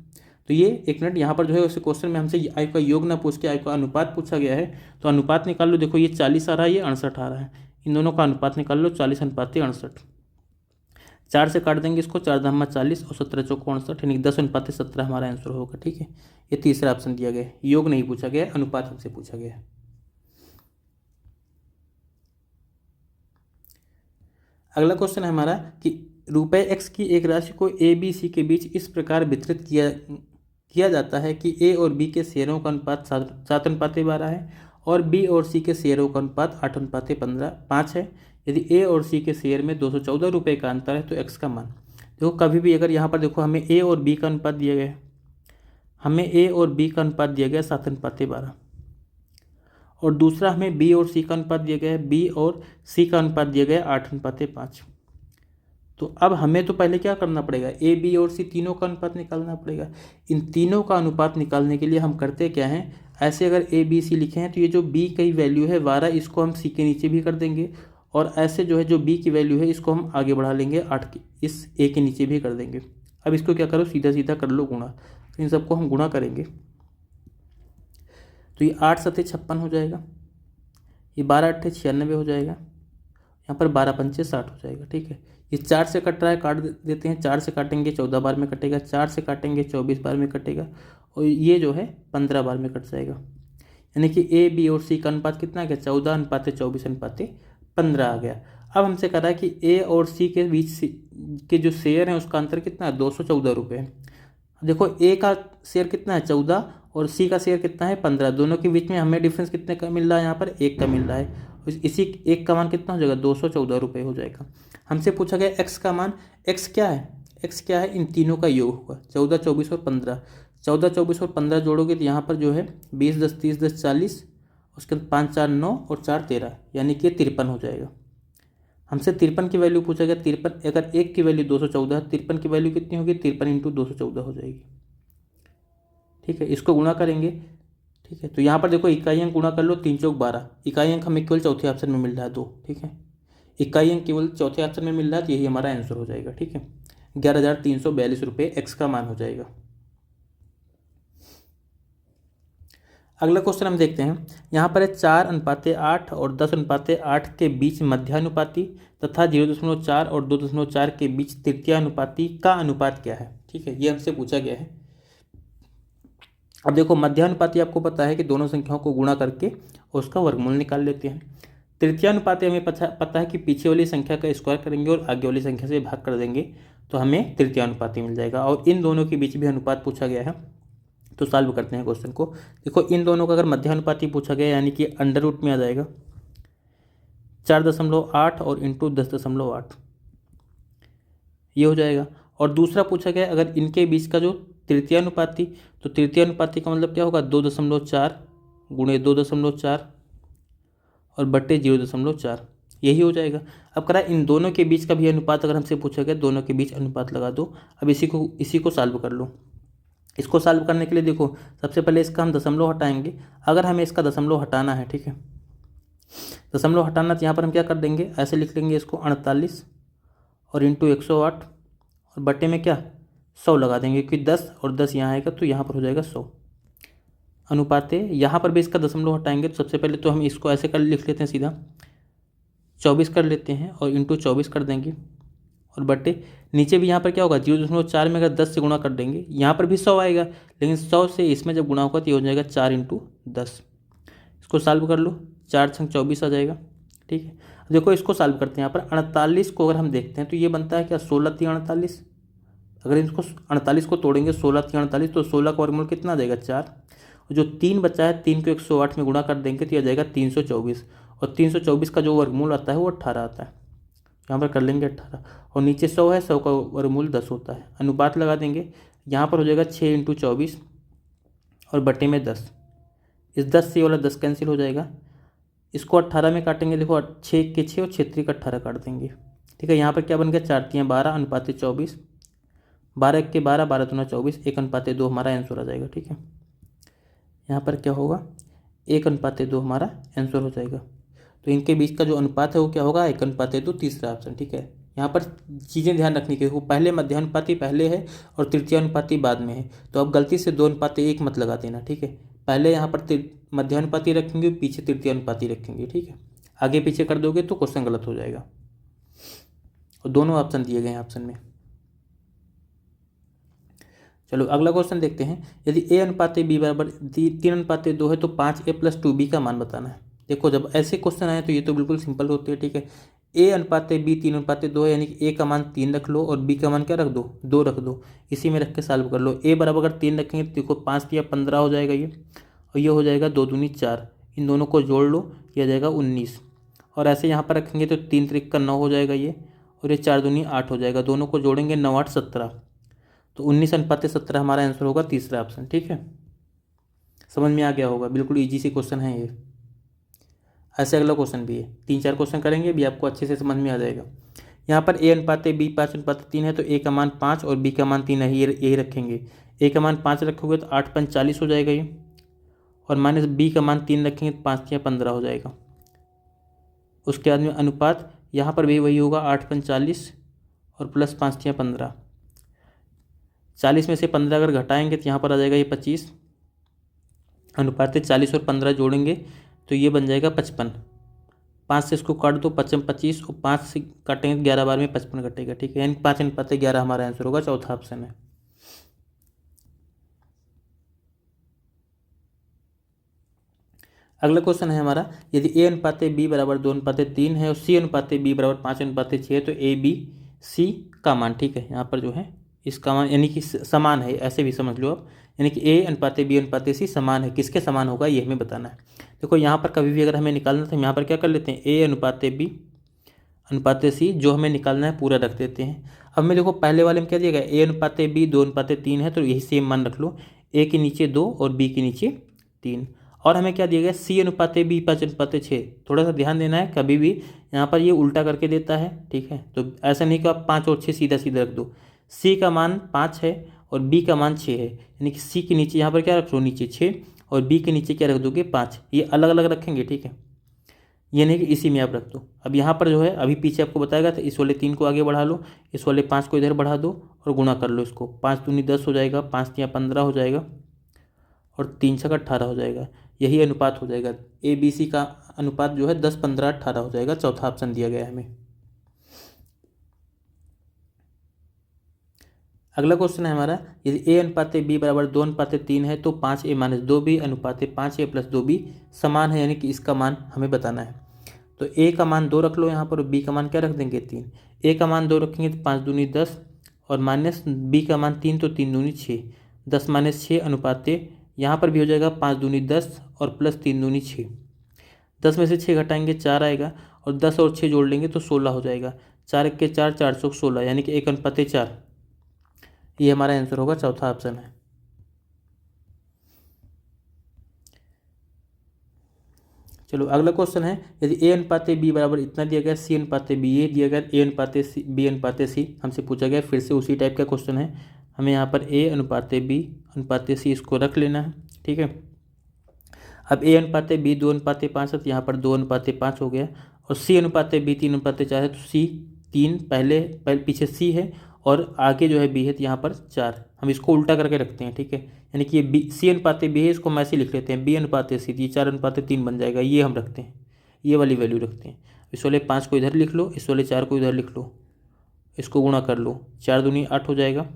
तो ये एक मिनट, यहाँ पर जो है उस क्वेश्चन में हमसे आयु का योग ना पूछ के आयु का अनुपात पूछा गया है। तो अनुपात निकाल लो, देखो ये 40 आ रहा है, ये 68 आ रहा है, इन दोनों का अनुपात निकाल लो, 40:68। 4 से काट देंगे इसको, 4 दाम 40 और 17 चौको 68, यानी 10:17 हमारा आंसर होगा। ठीक है, ये तीसरा ऑप्शन दिया गया है, योग नहीं पूछा गया, अनुपात हमसे पूछा गया है। अगला क्वेश्चन है हमारा कि ₹x की एक राशि को ए बी सी के बीच इस प्रकार वितरित किया जाता है कि ए और बी के शेयरों का अनुपात 7:12 है, और बी और सी के शेयरों का अनुपात 8:5 है। यदि ए और सी के शेयर में 214 रुपये का अंतर है तो एक्स का मान। देखो कभी भी अगर यहाँ पर देखो हमें ए और बी का अनुपात दिया गया है, हमें ए और बी का अनुपात दिया गया 7:12, और दूसरा हमें बी और सी का अनुपात दिया गया है, बी और सी का अनुपात दिया गया है 8:5। तो अब हमें तो पहले क्या करना पड़ेगा, ए बी और सी तीनों का अनुपात निकालना पड़ेगा। इन तीनों का अनुपात निकालने के लिए हम करते क्या हैं, ऐसे अगर ए बी सी लिखे हैं तो ये जो बी की वैल्यू है 12, इसको हम सी के नीचे भी कर देंगे, और ऐसे जो है जो बी की वैल्यू है इसको हम आगे बढ़ा लेंगे 8 के, इस ए के नीचे भी कर देंगे। अब इसको क्या करो, सीधा सीधा कर लो गुणा। तो इन सबको हम गुणा करेंगे तो ये 8 7 56 हो जाएगा, ये 12 8 96 हो जाएगा, यहाँ पर 12 5 60 हो जाएगा। ठीक है, ये 4 से कट रहा है, काट देते हैं। 4 से काटेंगे 14 बार में कटेगा, 4 से काटेंगे 24 बार में कटेगा, और ये जो है 15 बार में कट जाएगा। यानी कि ए बी और सी का अनुपात कितना आ गया, 14:24:15 आ गया। अब हमसे कह रहा है कि ए और सी के बीच के जो शेयर हैं उसका अंतर कितना है, 214 रुपये है। देखो ए का शेयर कितना है 14 और सी का शेयर कितना है 15, दोनों के बीच में हमें डिफरेंस कितने का मिल रहा है, यहाँ पर 1 का मिल रहा है। इसी 1 का मान कितना हो जाएगा, 214 रुपये हो जाएगा। हमसे पूछा गया एक्स का मान, एक्स क्या है, एक्स क्या है, इन तीनों का योग होगा 14, 24 और 15। 14, 24 और 15 जोड़ोगे तो यहाँ पर जो है 20, 10, 30, 10, 40, उसके बाद 5, 4, 9 और 4, 13, यानी कि 53 हो जाएगा। हमसे 53 की वैल्यू पूछा गया। 53, अगर एक की वैल्यू 214 है, 53 की वैल्यू कितनी होगी, 53 इंटू 214 हो जाएगी। ठीक है, इसको गुणा करेंगे। ठीक है, तो यहाँ पर देखो इकाई अंक गुणा कर लो, 3 चौक 12, इकाई अंक हमें केवल चौथे ऑप्शन में मिल रहा है 2। ठीक है, इकाई अंक केवल चौथे ऑप्शन में मिल रहा है, तो यही हमारा आंसर हो जाएगा। ठीक है, 11,342 रुपये एक्स का मान हो जाएगा। अगला क्वेश्चन हम देखते हैं। यहाँ पर है 4:8 और 10:8 के बीच मध्यानुपाती तथा 0.4 और 2.4 के बीच तृतीयानुपाती का अनुपात क्या है। ठीक है, ये हमसे पूछा गया है। अब देखो मध्यानुपाती आपको पता है कि दोनों संख्याओं को गुणा करके उसका वर्गमूल निकाल लेते हैं। तृतीयानुपाती हमें पता है कि पीछे वाली संख्या का स्क्वायर करेंगे और आगे वाली संख्या से भाग कर देंगे तो हमें तृतीयानुपाती मिल जाएगा। और इन दोनों के बीच भी अनुपात पूछा गया है, तो सॉल्व करते हैं क्वेश्चन को। देखो इन दोनों का अगर मध्यानुपाती पूछा गया यानी कि अंडर रूट में आ जाएगा 4.8 और इंटू 10.8, ये हो जाएगा। और दूसरा पूछा गया अगर इनके बीच का जो तृतीयानुपाती, तो तृतीयानुपाती का मतलब क्या होगा, 2.4 गुणे 2.4 और बट्टे 0.4, यही हो जाएगा। अब करा इन दोनों के बीच का भी अनुपात अगर हमसे पूछा गया, दोनों के बीच अनुपात लगा दो। अब इसी को सॉल्व कर लो। इसको सॉल्व करने के लिए देखो सबसे पहले इसका हम दशमलव हटाएंगे। अगर हमें इसका दशमलव हटाना है, ठीक है, दशमलव हटाना, तो यहाँ पर हम क्या कर देंगे, ऐसे लिख लेंगे इसको 48 और इंटू 108 और बट्टे में क्या 100 लगा देंगे, क्योंकि 10 और 10 यहाँ आएगा तो यहाँ पर हो जाएगा 100 अनुपाते। यहाँ पर भी इसका दशमलव हटाएंगे, तो सबसे पहले तो हम इसको ऐसे कर लिख लेते हैं, सीधा 24 कर लेते हैं और इंटू 24 कर देंगे और बट्टे नीचे भी यहाँ पर क्या होगा 0.4 में अगर 10 से गुणा कर देंगे यहाँ पर भी 100 आएगा, लेकिन 100 से इसमें जब गुणा होगा तो ये हो जाएगा 4 इंटू 10। इसको सॉल्व कर लो, 4 छंग 24 आ जाएगा। ठीक है, देखो इसको सॉल्व करते हैं। यहाँ पर 48 को अगर हम देखते हैं तो ये बनता है क्या 16 3 48। अगर इसको 48 को तोड़ेंगे 16 3 48 तो 16 का वर्गमूल कितना आ जाएगा 4। जो 3 बचा है 3 को 108 में गुणा कर देंगे तो यह आ जाएगा 324 और 324 का जो वर्गमूल आता है वो 18 आता है। यहाँ पर कर लेंगे 18 और नीचे 100 है, 100 का वर्गमूल 10 होता है। अनुपात लगा देंगे, यहाँ पर हो जाएगा 6 इंटू 24 और बट्टे में 10। इस 10 से वाला 10 कैंसिल हो जाएगा। इसको 18 में काटेंगे, देखो 6 के 6 और 6 3 का 18 काट देंगे। ठीक है, यहाँ पर क्या बन गया 4 3 12 अनुपाते 24, 12 1 के 12, 12 दूना 24, 1 अनुपाते 2 हमारा आंसर आ जाएगा। ठीक है, यहाँ पर क्या होगा 1 अनुपाते 2 हमारा आंसर हो जाएगा। तो इनके बीच का जो अनुपात है वो क्या होगा 1 अनुपाते 2, तीसरा ऑप्शन। ठीक है, यहाँ पर चीज़ें ध्यान रखने की, वो पहले मध्यानुपाती पहले है और तृतीयानुपाती बाद में है, तो अब गलती से 2 अनुपाते 1 मत लगा देना। ठीक है, पहले यहाँ पर मध्यानुपाती रखेंगे, पीछे तृतीयानुपाती रखेंगे। ठीक है, आगे पीछे कर दोगे तो क्वेश्चन गलत हो जाएगा। और दोनों ऑप्शन दिए गए हैं ऑप्शन में। चलो अगला क्वेश्चन देखते हैं। यदि a अनुपाते b बराबर 3 अनुपाते 2 है तो 5a + 2b का मान बताना है। देखो जब ऐसे क्वेश्चन आए तो ये तो बिल्कुल सिंपल होते हैं। ठीक है, a अनुपाते b 3 अनुपाते 2 है, यानी कि a का मान 3 रख लो और b का मान क्या रख दो 2 रख दो, इसी में रख के सॉल्व कर लो। a बराबर अगर 3 रखेंगे तो देखो 5 या 15 हो जाएगा ये, और ये हो जाएगा 2 दूनी 4, इन दोनों को जोड़ लो, ये आ जाएगा 19। और ऐसे यहाँ पर रखेंगे तो 3 त्रिक का 9 हो जाएगा ये, और ये 4 दूनी 8 हो जाएगा, दोनों को जोड़ेंगे 9 8 17, तो 19 अनुपाते 17 हमारा आंसर होगा, तीसरा ऑप्शन। ठीक है, समझ में आ गया होगा, बिल्कुल इजी सी क्वेश्चन है ये। ऐसे अगला क्वेश्चन भी है, 3 4 क्वेश्चन करेंगे भी, आपको अच्छे से समझ में आ जाएगा। यहाँ पर a अनुपाते b 5 अनुपाते 3 है तो a का मान 5 और b का मान 3 है, यही रखेंगे। a का मान 5 रखोगे तो 8 5 40 हो जाएगा ये, और माइनस b का मान 3 रखेंगे तो 5 6 15 हो जाएगा। उसके बाद में अनुपात यहाँ पर भी वही होगा, 8 5 40 और प्लस 5 6 15। 40 में से 15 अगर घटाएंगे तो यहाँ पर आ जाएगा ये 25, अनुपात 40 और 15 जोड़ेंगे तो ये बन जाएगा 55। 5 से इसको काट दो, 55 25 और 5 से काटेंगे 11 बार में 55 कटेगा। ठीक है, यानी 5 अनुपात 11 हमारा आंसर होगा, चौथा ऑप्शन है। अगला क्वेश्चन है हमारा, यदि ए अनुपात बी बराबर 2:3 है और सी अनुपात बी बराबर 5:6 है तो ए बी सी का मान, ठीक है, यहाँ पर जो है इसका मान यानी कि समान है, ऐसे भी समझ लो आप, यानी कि ए अनुपात बी अनुपात सी समान है, किसके समान होगा ये हमें बताना है। देखो यहाँ पर कभी भी अगर हमें निकालना तो हम यहाँ पर क्या कर लेते हैं, ए अनुपात बी अनुपात सी जो हमें निकालना है पूरा रख देते हैं। अब मैं देखो पहले वाले में क्या दिया गया, ए अनुपात बी 2:3 है तो यही सेम मान रख लो, ए के नीचे 2 और बी के नीचे 3। और हमें क्या दिया गया, सी अनुपात बी 5:6। थोड़ा सा ध्यान देना है, कभी भी यहाँ पर ये उल्टा करके देता है, ठीक है, तो ऐसा नहीं कि आप 5 और 6 सीधा सीधा रख दो। सी का मान 5 है और बी का मान 6 है, यानी कि सी के नीचे यहाँ पर क्या रख लो, नीचे 6 और बी के नीचे क्या रख दोगे, 5। ये अलग अलग रखेंगे, ठीक है, ये नहीं कि इसी में आप रख दो। अब यहाँ पर जो है अभी पीछे आपको बताएगा तो इस वाले 3 को आगे बढ़ा लो, इस वाले 5 को इधर बढ़ा दो और गुणा कर लो इसको, 5 दूनी 10 हो जाएगा, 5 तिया 15 हो जाएगा और 3 छका 18 हो जाएगा। यही अनुपात हो जाएगा, ए बी सी का अनुपात जो है 10, 15, 18 हो जाएगा। चौथा ऑप्शन दिया गया है हमें। अगला क्वेश्चन है हमारा, यदि ए अनुपात बी बराबर 2:3 है तो 5a - 2b अनुपात 5a + 2b समान है, यानी कि इसका मान हमें बताना है। तो ए का मान 2 रख लो यहाँ पर, बी का मान क्या रख देंगे, 3। ए का मान 2 रखेंगे तो 5 दूनी 10 और माइनस बी का मान 3 तो 3 दूनी 6, 10 - 6 अनुपात यहाँ पर भी हो जाएगा 5 दूनी 10 और प्लस 3 दूनी 6। 10 में से 6 घटाएंगे 4 आएगा और 10 और 6 जोड़ लेंगे तो 16 हो जाएगा। 4 × 4 = 416, यानी कि 1:4। ये हमारा आंसर होगा, चौथा ऑप्शन है। चलो अगला क्वेश्चन है, यदि ए अनुपात बी बराबर इतना दिया गया, सी अनुपात बी ये दिया गया, ए अनुपात सी बी अनुपात सी हमसे पूछा गया, फिर से उसी टाइप का क्वेश्चन है। हमें यहाँ पर ए अनुपात बी अनुपात सी इसको रख लेना है, ठीक है। अब ए अनुपात बी 2:5 है तो यहाँ पर 2:5 हो गया और सी अनुपात बी 3:4 है तो सी 3 पहले पीछे सी है और आगे जो है बी है तो यहाँ पर 4। हम इसको उल्टा करके रखते हैं, ठीक है, यानी कि ये बी सी अनुपात बी है, इसको हम ऐसे लिख लेते हैं, बी अनुपात सी, ये 4:3 बन जाएगा, ये हम रखते हैं, ये वाली वैल्यू रखते हैं। इस वाले 5 को इधर लिख लो, इस वाले 4 को इधर लिख लो, इसको गुणा कर लो, 4 दूनी 8 हो जाएगा,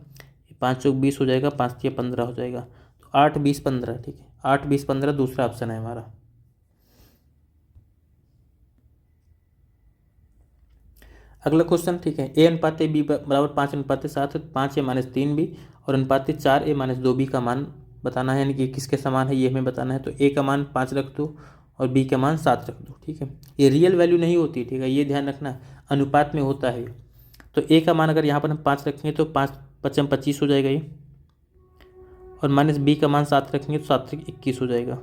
5 चौक 20 हो जाएगा, 5 तिया 15 हो जाएगा, तो 8, 20, 15, ठीक है, 8, 20, 15 दूसरा ऑप्शन है हमारा। अगला क्वेश्चन, ठीक है, ए अनुपात बी बराबर 5:7 है, 5a - 3b और अनुपात 4a - 2b का मान बताना है, यानी कि किसके समान है ये हमें बताना है। तो ए का मान 5 रख दो और बी का मान 7 रख दो, ठीक है। ये रियल वैल्यू नहीं होती, ठीक है, ये ध्यान रखना, अनुपात में होता है। तो ए का मान अगर यहाँ पर हम 5 रखेंगे तो 5 × 5 = 25 हो जाएगा ये, और माइनस बी का मान 7 रखेंगे तो 7 × 21 हो जाएगा।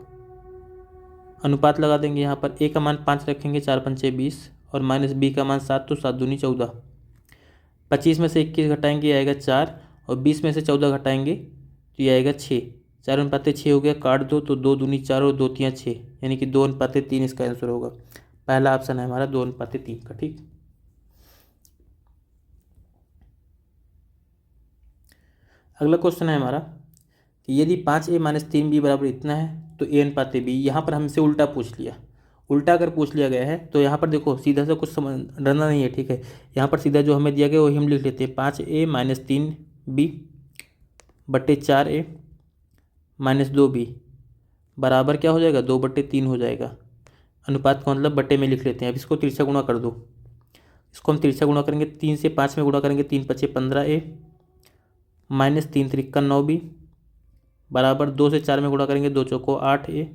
अनुपात लगा देंगे यहाँ पर, ए का मान 5 रखेंगे, 4 × 5 = 20 और माइनस बी का मान 7 तो 7 दूनी 14। 25 में से 21 घटाएंगे आएगा 4 और 20 में से 14 घटाएंगे तो ये आएगा 6। 4:6 हो गया, काट दो तो 2 दूनी 4 और 2 तिया 6, यानी कि 2:3 इसका आंसर होगा। पहला ऑप्शन है हमारा 2:3 का, ठीक। अगला क्वेश्चन है हमारा कि यदि 5a - 3b बराबर इतना है तो ए अनुपात बी, यहाँ पर हमसे उल्टा पूछ लिया। उल्टा अगर पूछ लिया गया है तो यहाँ पर देखो सीधा से कुछ समझ डरना नहीं है, ठीक है। यहाँ पर सीधा जो हमें दिया गया वही हम लिख लेते हैं, 5a - 3b बटे 4a - 2b बराबर क्या हो जाएगा, 2/3 हो जाएगा। अनुपात का मतलब बटे में लिख लेते हैं। अब इसको तिरछा गुणा कर दो, इसको हम तिरछा गुणा करेंगे, 3 से 5 में गुणा करेंगे, 3 × 5 = 15a - 3 × 3 = 9b बराबर 2 से 4 में गुणा करेंगे, 2 चौको 8a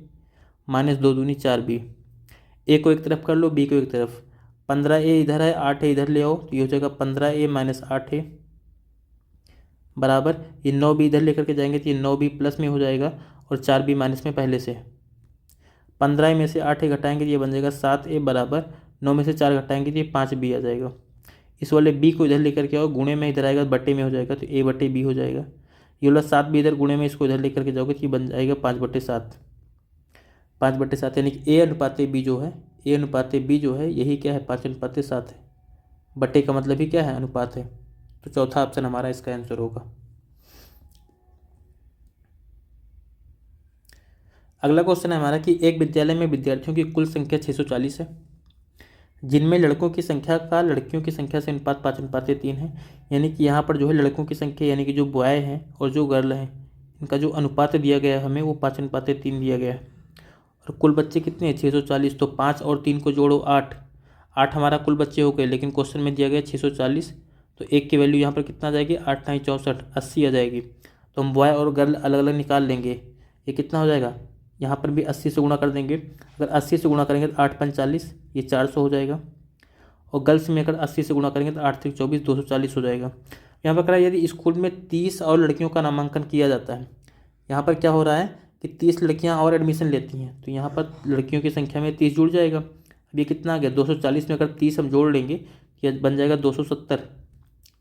- 2 दूनी 4b। ए को एक तरफ कर लो, बी को एक तरफ, 15a इधर है, 8a इधर ले आओ तो ये हो जाएगा 15a - 8a बराबर ये 9b इधर लेकर के जाएंगे तो ये 9b प्लस में हो जाएगा और 4b माइनस में पहले से। 15 में से 8a घटाएंगे तो ये बन जाएगा 7a बराबर 9 में से 4 घटाएंगे तो ये 5b आ जाएगा। इस वाले b को इधर लेकर के आओ, गुणे में इधर आएगा, बट्टे में हो जाएगा तो a/b हो जाएगा। ये वाला 7b इधर गुणे में इसको इधर लेकर के जाओगे तो ये बन जाएगा 5/7। 5/7 यानी कि ए अनुपात बी जो है, ए अनुपात बी जो है यही क्या है, 5:7 है। बट्टे का मतलब ही क्या है, अनुपात है। तो चौथा ऑप्शन हमारा इसका आंसर होगा। अगला क्वेश्चन है हमारा कि एक विद्यालय में विद्यार्थियों की कुल संख्या 640 है, जिनमें लड़कों की संख्या का लड़कियों की संख्या से अनुपात 5:3 है। यानी कि यहाँ पर जो है लड़कों की संख्या यानी कि जो बॉय हैं और जो गर्ल हैं इनका जो अनुपात दिया गया है हमें वो 5:3 दिया गया है। और कुल बच्चे कितने हैं 640, तो 5 और 3 को जोड़ो 8, 8 हमारा कुल बच्चे हो गए, लेकिन क्वेश्चन में दिया गया 640, तो एक की वैल्यू यहाँ पर कितना आ जाएगी 8 9 64, 80 आ जाएगी। तो हम बॉय और गर्ल अलग अलग निकाल लेंगे, ये कितना हो जाएगा, यहाँ पर भी 80 से गुणा कर देंगे, अगर 80 से गुणा करेंगे तो 8 5 40, ये 400 हो जाएगा। और गर्ल्स में अगर 80 से गुणा करेंगे तो 8 3 24, 240 हो जाएगा। यहाँ पर कह रहा है यदि स्कूल में 30 और लड़कियों का नामांकन किया जाता है, यहाँ पर क्या हो रहा है कि 30 लड़कियाँ और एडमिशन लेती हैं, तो यहाँ पर लड़कियों की संख्या में 30 जुड़ जाएगा। अब ये कितना आ गया 240 में अगर 30 हम जोड़ लेंगे तो ये बन जाएगा 270।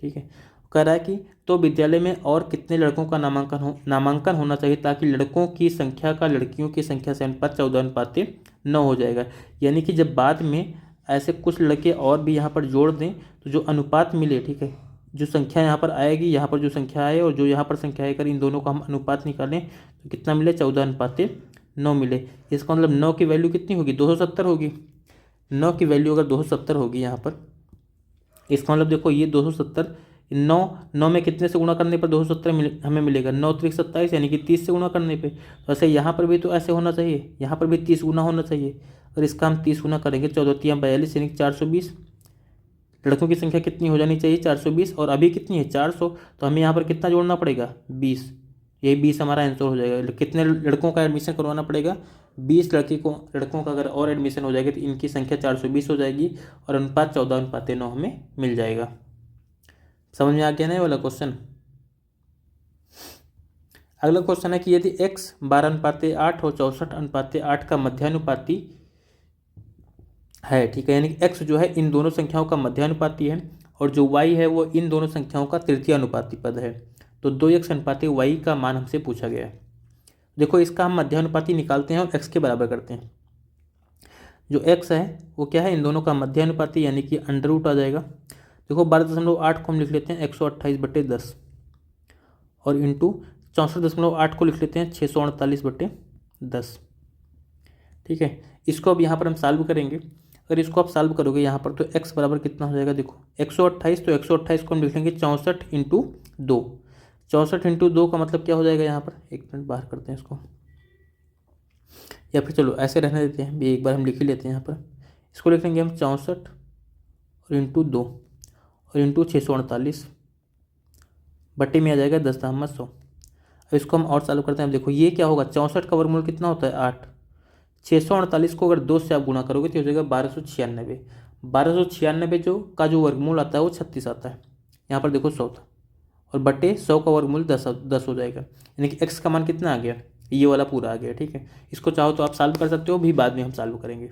ठीक है, कह रहा है कि तो विद्यालय में और कितने लड़कों का नामांकन होना चाहिए ताकि लड़कों की संख्या का लड़कियों की संख्या से अनुपात 14:9 हो जाएगा। यानी कि जब बाद में ऐसे कुछ लड़के और भी यहाँ पर जोड़ दें तो जो अनुपात मिले, ठीक है, जो संख्या यहाँ पर आएगी, यहाँ पर जो संख्या आए और जो यहाँ पर संख्या आएगी, इन दोनों का हम अनुपात निकालें तो कितना मिले 14:9 मिले। इसका मतलब 9 की वैल्यू कितनी होगी 270 होगी। 9 की वैल्यू अगर 270 होगी यहाँ पर, इसका मतलब देखो ये 270, 9 में कितने से गुणा करने पर 270 हमें मिलेगा 9 3 27, यानी कि 30 से गुणा करने पे। तो ऐसे यहाँ पर भी तो ऐसे होना चाहिए, यहाँ पर भी 30 गुना होना चाहिए। और इसका हम 30 गुना करेंगे 14 3 42, यानी कि 420। लड़कों की संख्या कितनी हो जानी चाहिए 420, और अभी कितनी है 400, तो हमें यहाँ पर कितना जोड़ना पड़ेगा 20, यही 20 हमारा आंसर हो जाएगा। कितने लड़कों का एडमिशन करवाना पड़ेगा 20 लड़कों का अगर और एडमिशन हो जाएगा तो इनकी संख्या 420 हो जाएगी और अनुपात 14:9 हमें मिल जाएगा। समझ में आ गया ना ये वाला क्वेश्चन। अगला क्वेश्चन है कि यदि x 12:8 और 64:8 का मध्यानुपाती है, ठीक है, यानी कि x जो है इन दोनों संख्याओं का मध्यानुपाती है और जो y है वो इन दोनों संख्याओं का तृतीय अनुपाती पद है, तो 2x अनुपाती y का मान हमसे पूछा गया है। देखो इसका हम मध्यानुपाती निकालते हैं और x के बराबर करते हैं। जो x है वो क्या है इन दोनों का मध्यानुपाती, यानी कि अंडर रूट आ जाएगा। देखो 12.8 को हम लिख लेते हैं 128/10 और इंटू 64.8 को लिख लेते हैं 648/10। ठीक है, इसको अब यहाँ पर हम सॉल्व करेंगे। अगर इसको आप सॉल्व करोगे यहाँ पर तो x बराबर कितना हो जाएगा, देखो 128, तो 128 को हम लिख लेंगे 64 × 2। 64 × 2 का मतलब क्या हो जाएगा, यहाँ पर एक मिनट बाहर करते हैं इसको, या फिर चलो ऐसे रहने देते हैं, एक बार हम लिख ही लेते हैं। यहाँ पर इसको लिख लेंगे हम 64 और इंटू 2 और इंटू 648 बट्टे में आ जाएगा 10 दाम 100। अब इसको हम और चालू करते हैं। अब देखो ये क्या होगा 64 का वर्गमूल कितना होता है 8, 648 को अगर 2 से आप गुणा करोगे तो हो जाएगा 1296। 1296 जो वर्गमूल आता है वो 36 आता है। यहाँ पर देखो 100 था और बट्टे 100 का वर्गमूल 10 हो जाएगा, यानी कि x का मान कितना आ गया, ये वाला पूरा आ गया। ठीक है, इसको चाहो तो आप सॉल्व कर सकते हो, भी बाद में हम सॉल्व करेंगे।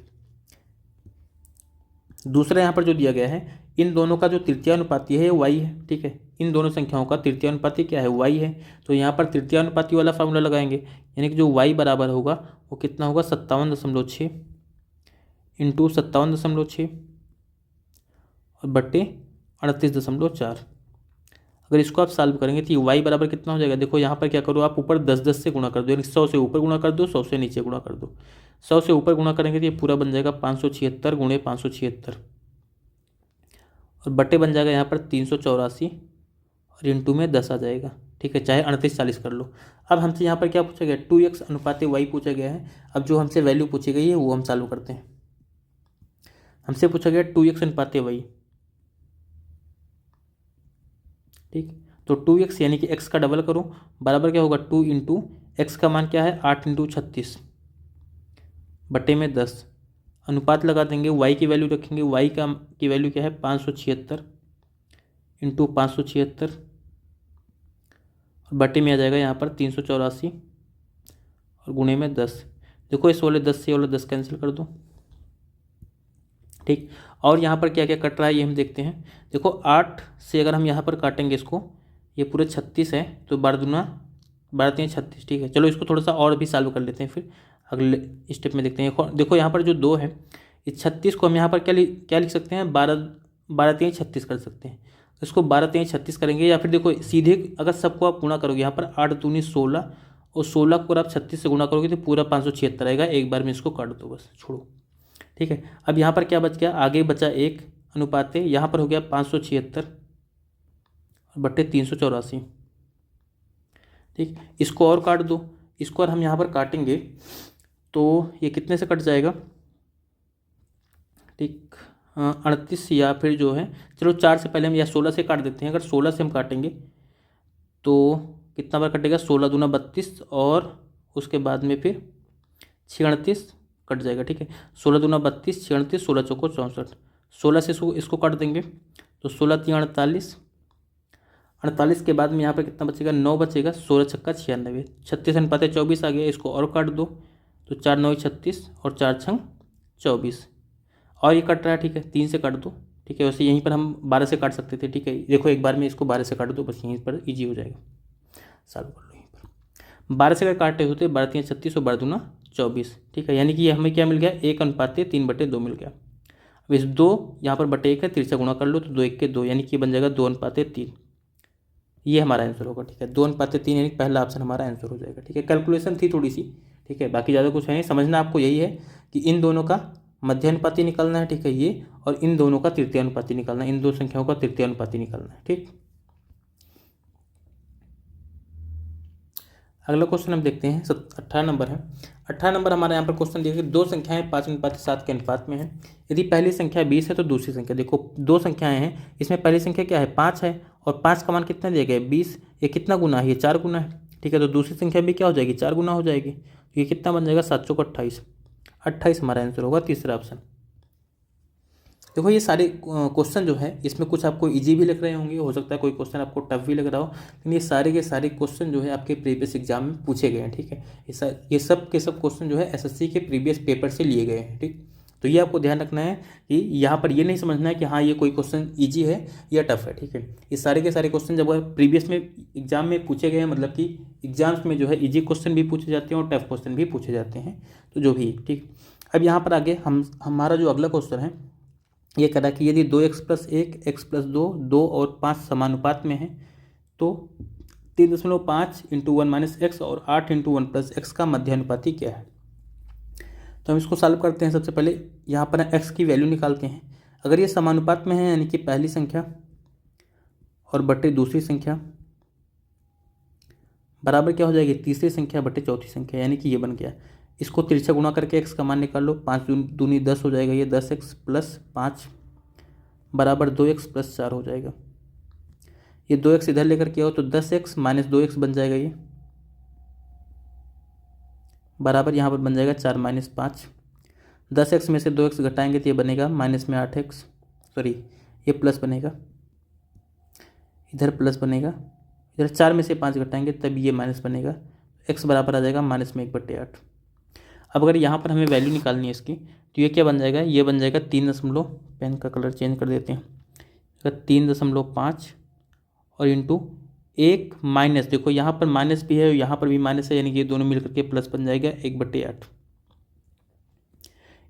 दूसरा यहाँ पर जो दिया गया है इन दोनों का जो तृतीयानुपाती है y है। ठीक है, इन दोनों संख्याओं का तृतीयानुपाती क्या है y है, तो यहाँ पर तृतीयानुपाती वाला फार्मूला लगाएंगे, यानी कि जो y बराबर होगा वो कितना होगा 57.6 इंटू 57.6 और बट्टे 38.4। अगर इसको आप सॉल्व करेंगे तो y बराबर कितना हो जाएगा, देखो यहाँ पर क्या करो आप ऊपर 10 से गुणा कर दो, यानी 100 से ऊपर गुणा कर दो, 100 से नीचे गुणा कर दो। 100 से ऊपर गुणा करेंगे तो ये पूरा बन जाएगा 576 × 576 और बट्टे बन जाएगा यहाँ पर 384 और इंटू में 10 आ जाएगा। ठीक है, चाहे 38 40 कर लो। अब हमसे यहाँ पर क्या पूछा गया 2x अनुपात y पूछा गया है। अब जो हमसे वैल्यू पूछी गई है वो हम चालू करते हैं। हमसे पूछा गया 2x अनुपात y, ठीक, तो 2x यानी कि x का डबल करो बराबर क्या होगा 2 इंटू एक्स का मान क्या है 8 × 36 बट्टे में 10, अनुपात लगा देंगे, y की वैल्यू रखेंगे, y की वैल्यू क्या है 576 इंटू 576 और बट्टे में आ जाएगा यहाँ पर 384 और गुणे में 10। देखो इस वाले 10 से वाला 10 कैंसिल कर दो। ठीक, और यहाँ पर क्या क्या कट रहा है ये हम देखते हैं। देखो 8 से अगर हम यहाँ पर काटेंगे इसको, ये पूरे 36 है, तो 12 दूना 12 3 36। ठीक है, चलो इसको थोड़ा सा और भी सॉल्व कर लेते हैं, फिर अगले स्टेप में देखते हैं। देखो यहाँ पर जो 2 है इस 36 को हम यहाँ पर क्या लिख सकते हैं 12 3 36 कर सकते हैं। इसको 12 3 36 करेंगे, या फिर देखो सीधे अगर सबको आप गुणा करोगे यहाँ पर 8 दूनी 16 और 16 को अगर आप 36 से गुणा करोगे तो पूरा 576 आएगा। एक बार में इसको काट दो बस, छोड़ो। ठीक है, अब यहाँ पर क्या बच गया, आगे बचा 1 अनुपात है, यहाँ पर हो गया 576 बट्टे 384। ठीक, इसको और काट दो, इसको और हम यहाँ पर काटेंगे तो ये कितने से कट जाएगा, ठीक 38, या फिर जो है चलो 4 से पहले हम या 16 से काट देते हैं। अगर 16 से हम काटेंगे तो कितना बार कटेगा, 16 दूना 32 और उसके बाद में फिर 36 कट जाएगा। ठीक है, 16 दूना 32, 36, 16 चौको 64, 16 से इसको काट देंगे तो 16 3 48, 48 के बाद में यहाँ पर कितना बचेगा, 9 बचेगा, 16 छक्का 96, 36 अनुपात 24 आ गया। इसको और काट दो तो 4 9 36 और 4 छंग 24, और ये कट रहा है। ठीक है, 3 से काट दो। ठीक है, वैसे यहीं पर हम 12 से काट सकते थे। ठीक है, देखो एक बार में इसको 12 से काट दो, बस यहीं पर ईजी हो जाएगा, सॉल्व कर लो यहीं पर। 12 से अगर काटे होते 12 3 36 और 12 दूना 24। ठीक है, यानी कि ये हमें क्या मिल गया, 1:3/2 मिल गया। अब इस 2 यहाँ पर बटे 1 है, 3 से गुणा कर लो तो 2 1 के 2, यानी कि ये बन जाएगा 2:3। ये हमारा आंसर होगा। ठीक है, 2:3 यानी पहला ऑप्शन हमारा आंसर हो जाएगा। ठीक है, कैलकुलेशन थी थोड़ी सी। ठीक है, बाकी ज़्यादा कुछ है नहीं, समझना आपको यही है कि इन दोनों का मध्यानुपाती निकालना है। ठीक है, ये और इन दोनों का तृतीयानुपाती निकालना है, इन दो संख्याओं का तृतीयानुपाती निकालना है। ठीक, अगला क्वेश्चन हम देखते हैं, 18 नंबर है। 18 नंबर हमारे यहाँ पर क्वेश्चन देखिए, दो संख्याएं 5:7 के अनुपात में है। यदि पहली संख्या 20 है तो दूसरी संख्या, देखो दो संख्याएं हैं, इसमें पहली संख्या क्या है, 5 है, और 5 का मान कितना दिया गया है, 20। ये कितना गुना है, ये 4 गुना है। ठीक है, तो दूसरी संख्या भी क्या हो जाएगी, 4 गुना हो जाएगी। तो ये कितना बन जाएगा, 7 चौको 28, 28 हमारा आंसर होगा, तीसरा ऑप्शन। देखो ये सारे क्वेश्चन जो है, इसमें कुछ आपको इजी भी लग रहे होंगे, हो सकता है कोई क्वेश्चन आपको टफ भी लग रहा हो, लेकिन ये सारे के सारे क्वेश्चन जो है आपके प्रीवियस एग्जाम में पूछे गए हैं। ठीक है, ये सब के सब क्वेश्चन जो है एसएससी के प्रीवियस पेपर से लिए गए हैं। ठीक, तो ये आपको ध्यान रखना है कि यहाँ पर ये नहीं समझना है कि हाँ ये कोई क्वेश्चन ईजी है या टफ है। ठीक है, ये सारे के सारे क्वेश्चन जब प्रीवियस में एग्जाम में पूछे गए हैं, मतलब कि एग्जाम्स में जो है ईजी क्वेश्चन भी पूछे जाते हैं और टफ क्वेश्चन भी पूछे जाते हैं, तो जो भी। ठीक, अब यहाँ पर आगे हमारा जो अगला क्वेश्चन है ये कह रहा है कि यदि 2x + 1, x + 2, 2 और 5 समानुपात में है तो 3.5 × 1 - x और 8 × 1 + x का मध्यानुपाती क्या है। तो हम इसको सॉल्व करते हैं। सबसे पहले यहाँ पर x की वैल्यू निकालते हैं। अगर ये समानुपात में है यानी कि पहली संख्या और बटे दूसरी संख्या बराबर क्या हो जाएगी, तीसरी संख्या बटे चौथी संख्या, यानी कि ये बन गया। इसको तिरछा गुणा करके x का मान निकाल लो, 5 दूनी 10 हो जाएगा, ये 10x + 5 बराबर 2x + 4 हो जाएगा। ये 2x इधर लेकर के आओ तो 10x - 2x बन जाएगा, ये बराबर यहाँ पर बन जाएगा 4 - 5। 10x में से 2x घटाएंगे तो ये बनेगा माइनस में 8x, सॉरी ये प्लस बनेगा, इधर प्लस बनेगा, इधर 4 में से 5 घटाएंगे तब ये माइनस बनेगा, x बराबर आ जाएगा -1/8। अब अगर यहाँ पर हमें वैल्यू निकालनी है इसकी तो ये क्या बन जाएगा, ये बन जाएगा 3 पेन का कलर चेंज कर देते हैं, अगर 3.5 और इंटू 1 माइनस, देखो यहाँ पर माइनस भी है और यहाँ पर भी माइनस है, यानी कि ये दोनों मिलकर के प्लस बन जाएगा 1/8।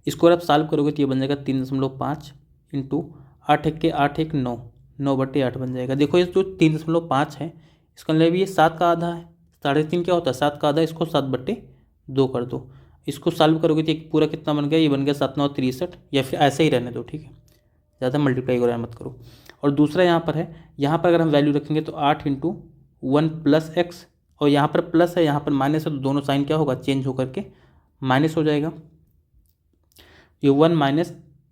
इसको अगर आप सॉल्व करोगे तो ये बन जाएगा 3.5 इंटू 8 1 8 1 9, 9/8 बन जाएगा। देखो ये जो 3.5 है इसका मतलब ये 7 का आधा है, 3.5 क्या होता है, 7 का आधा, इसको 7/2 कर दो। इसको सॉल्व करोगे तो एक पूरा कितना बन गया, ये बन गया 7 9 63, या फिर ऐसे ही रहने दो। ठीक है, ज़्यादा मल्टीप्लाई वगैरह मत करो। और दूसरा यहाँ पर है, यहाँ पर अगर हम वैल्यू रखेंगे तो 8 × 1 + x, और यहाँ पर प्लस है यहाँ पर माइनस है, तो दोनों साइन क्या होगा, चेंज होकर के माइनस हो जाएगा, ये 1 -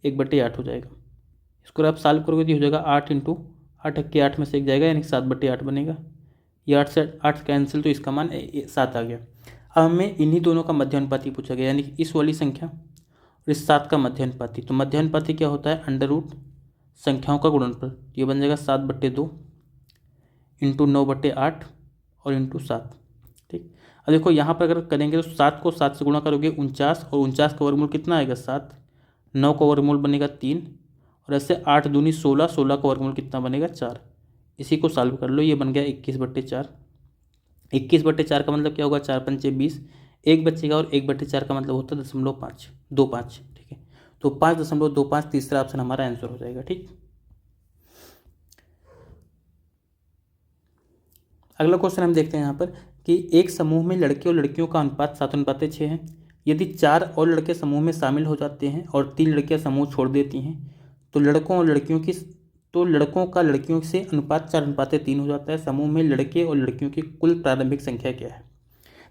1/8 हो जाएगा। इसको आप सॉल्व करोगे तो हो जाएगा 8 × 8 1 8 में से एक जाएगा, यानी 7/8 बनेगा। ये 8 से 8 कैंसिल, तो इसका मान 7 आ गया। अब हमें इन्हीं दोनों का मध्यानुपाती पूछा गया, यानी कि इस वाली संख्या और इस 7 का मध्यानुपाती। तो मध्यानुपाती क्या होता है, √ संख्याओं का गुणनफल। ये बन जाएगा 7/2 इंटू 9/8 और इंटू 7। ठीक, अब देखो यहाँ पर अगर करेंगे तो 7 को 7 से गुणा करोगे 49, और 49 का वर्गमूल कितना आएगा, 7। 9 का वर्गमूल बनेगा 3, और ऐसे 8 दूनी 16, 16 का वर्गमूल कितना बनेगा, 4। इसी को सॉल्व कर लो, ये बन गया 21/4। 21/4 का मतलब क्या होगा, 4 × 5 = 20, एक बचेगा, और 1/4 का मतलब होता है 0.25। ठीक है, तो 5.25 तीसरा ऑप्शन हमारा आंसर हो जाएगा। ठीक, अगला क्वेश्चन हम देखते हैं यहाँ पर कि एक समूह में लड़के और लड़कियों का अनुपात 7:6 है। यदि 4 और लड़के समूह में शामिल हो जाते हैं और 3 लड़कियाँ समूह छोड़ देती हैं तो लड़कों का लड़कियों से अनुपात 4:3 हो जाता है। समूह में लड़के और लड़कियों की कुल प्रारंभिक संख्या क्या है।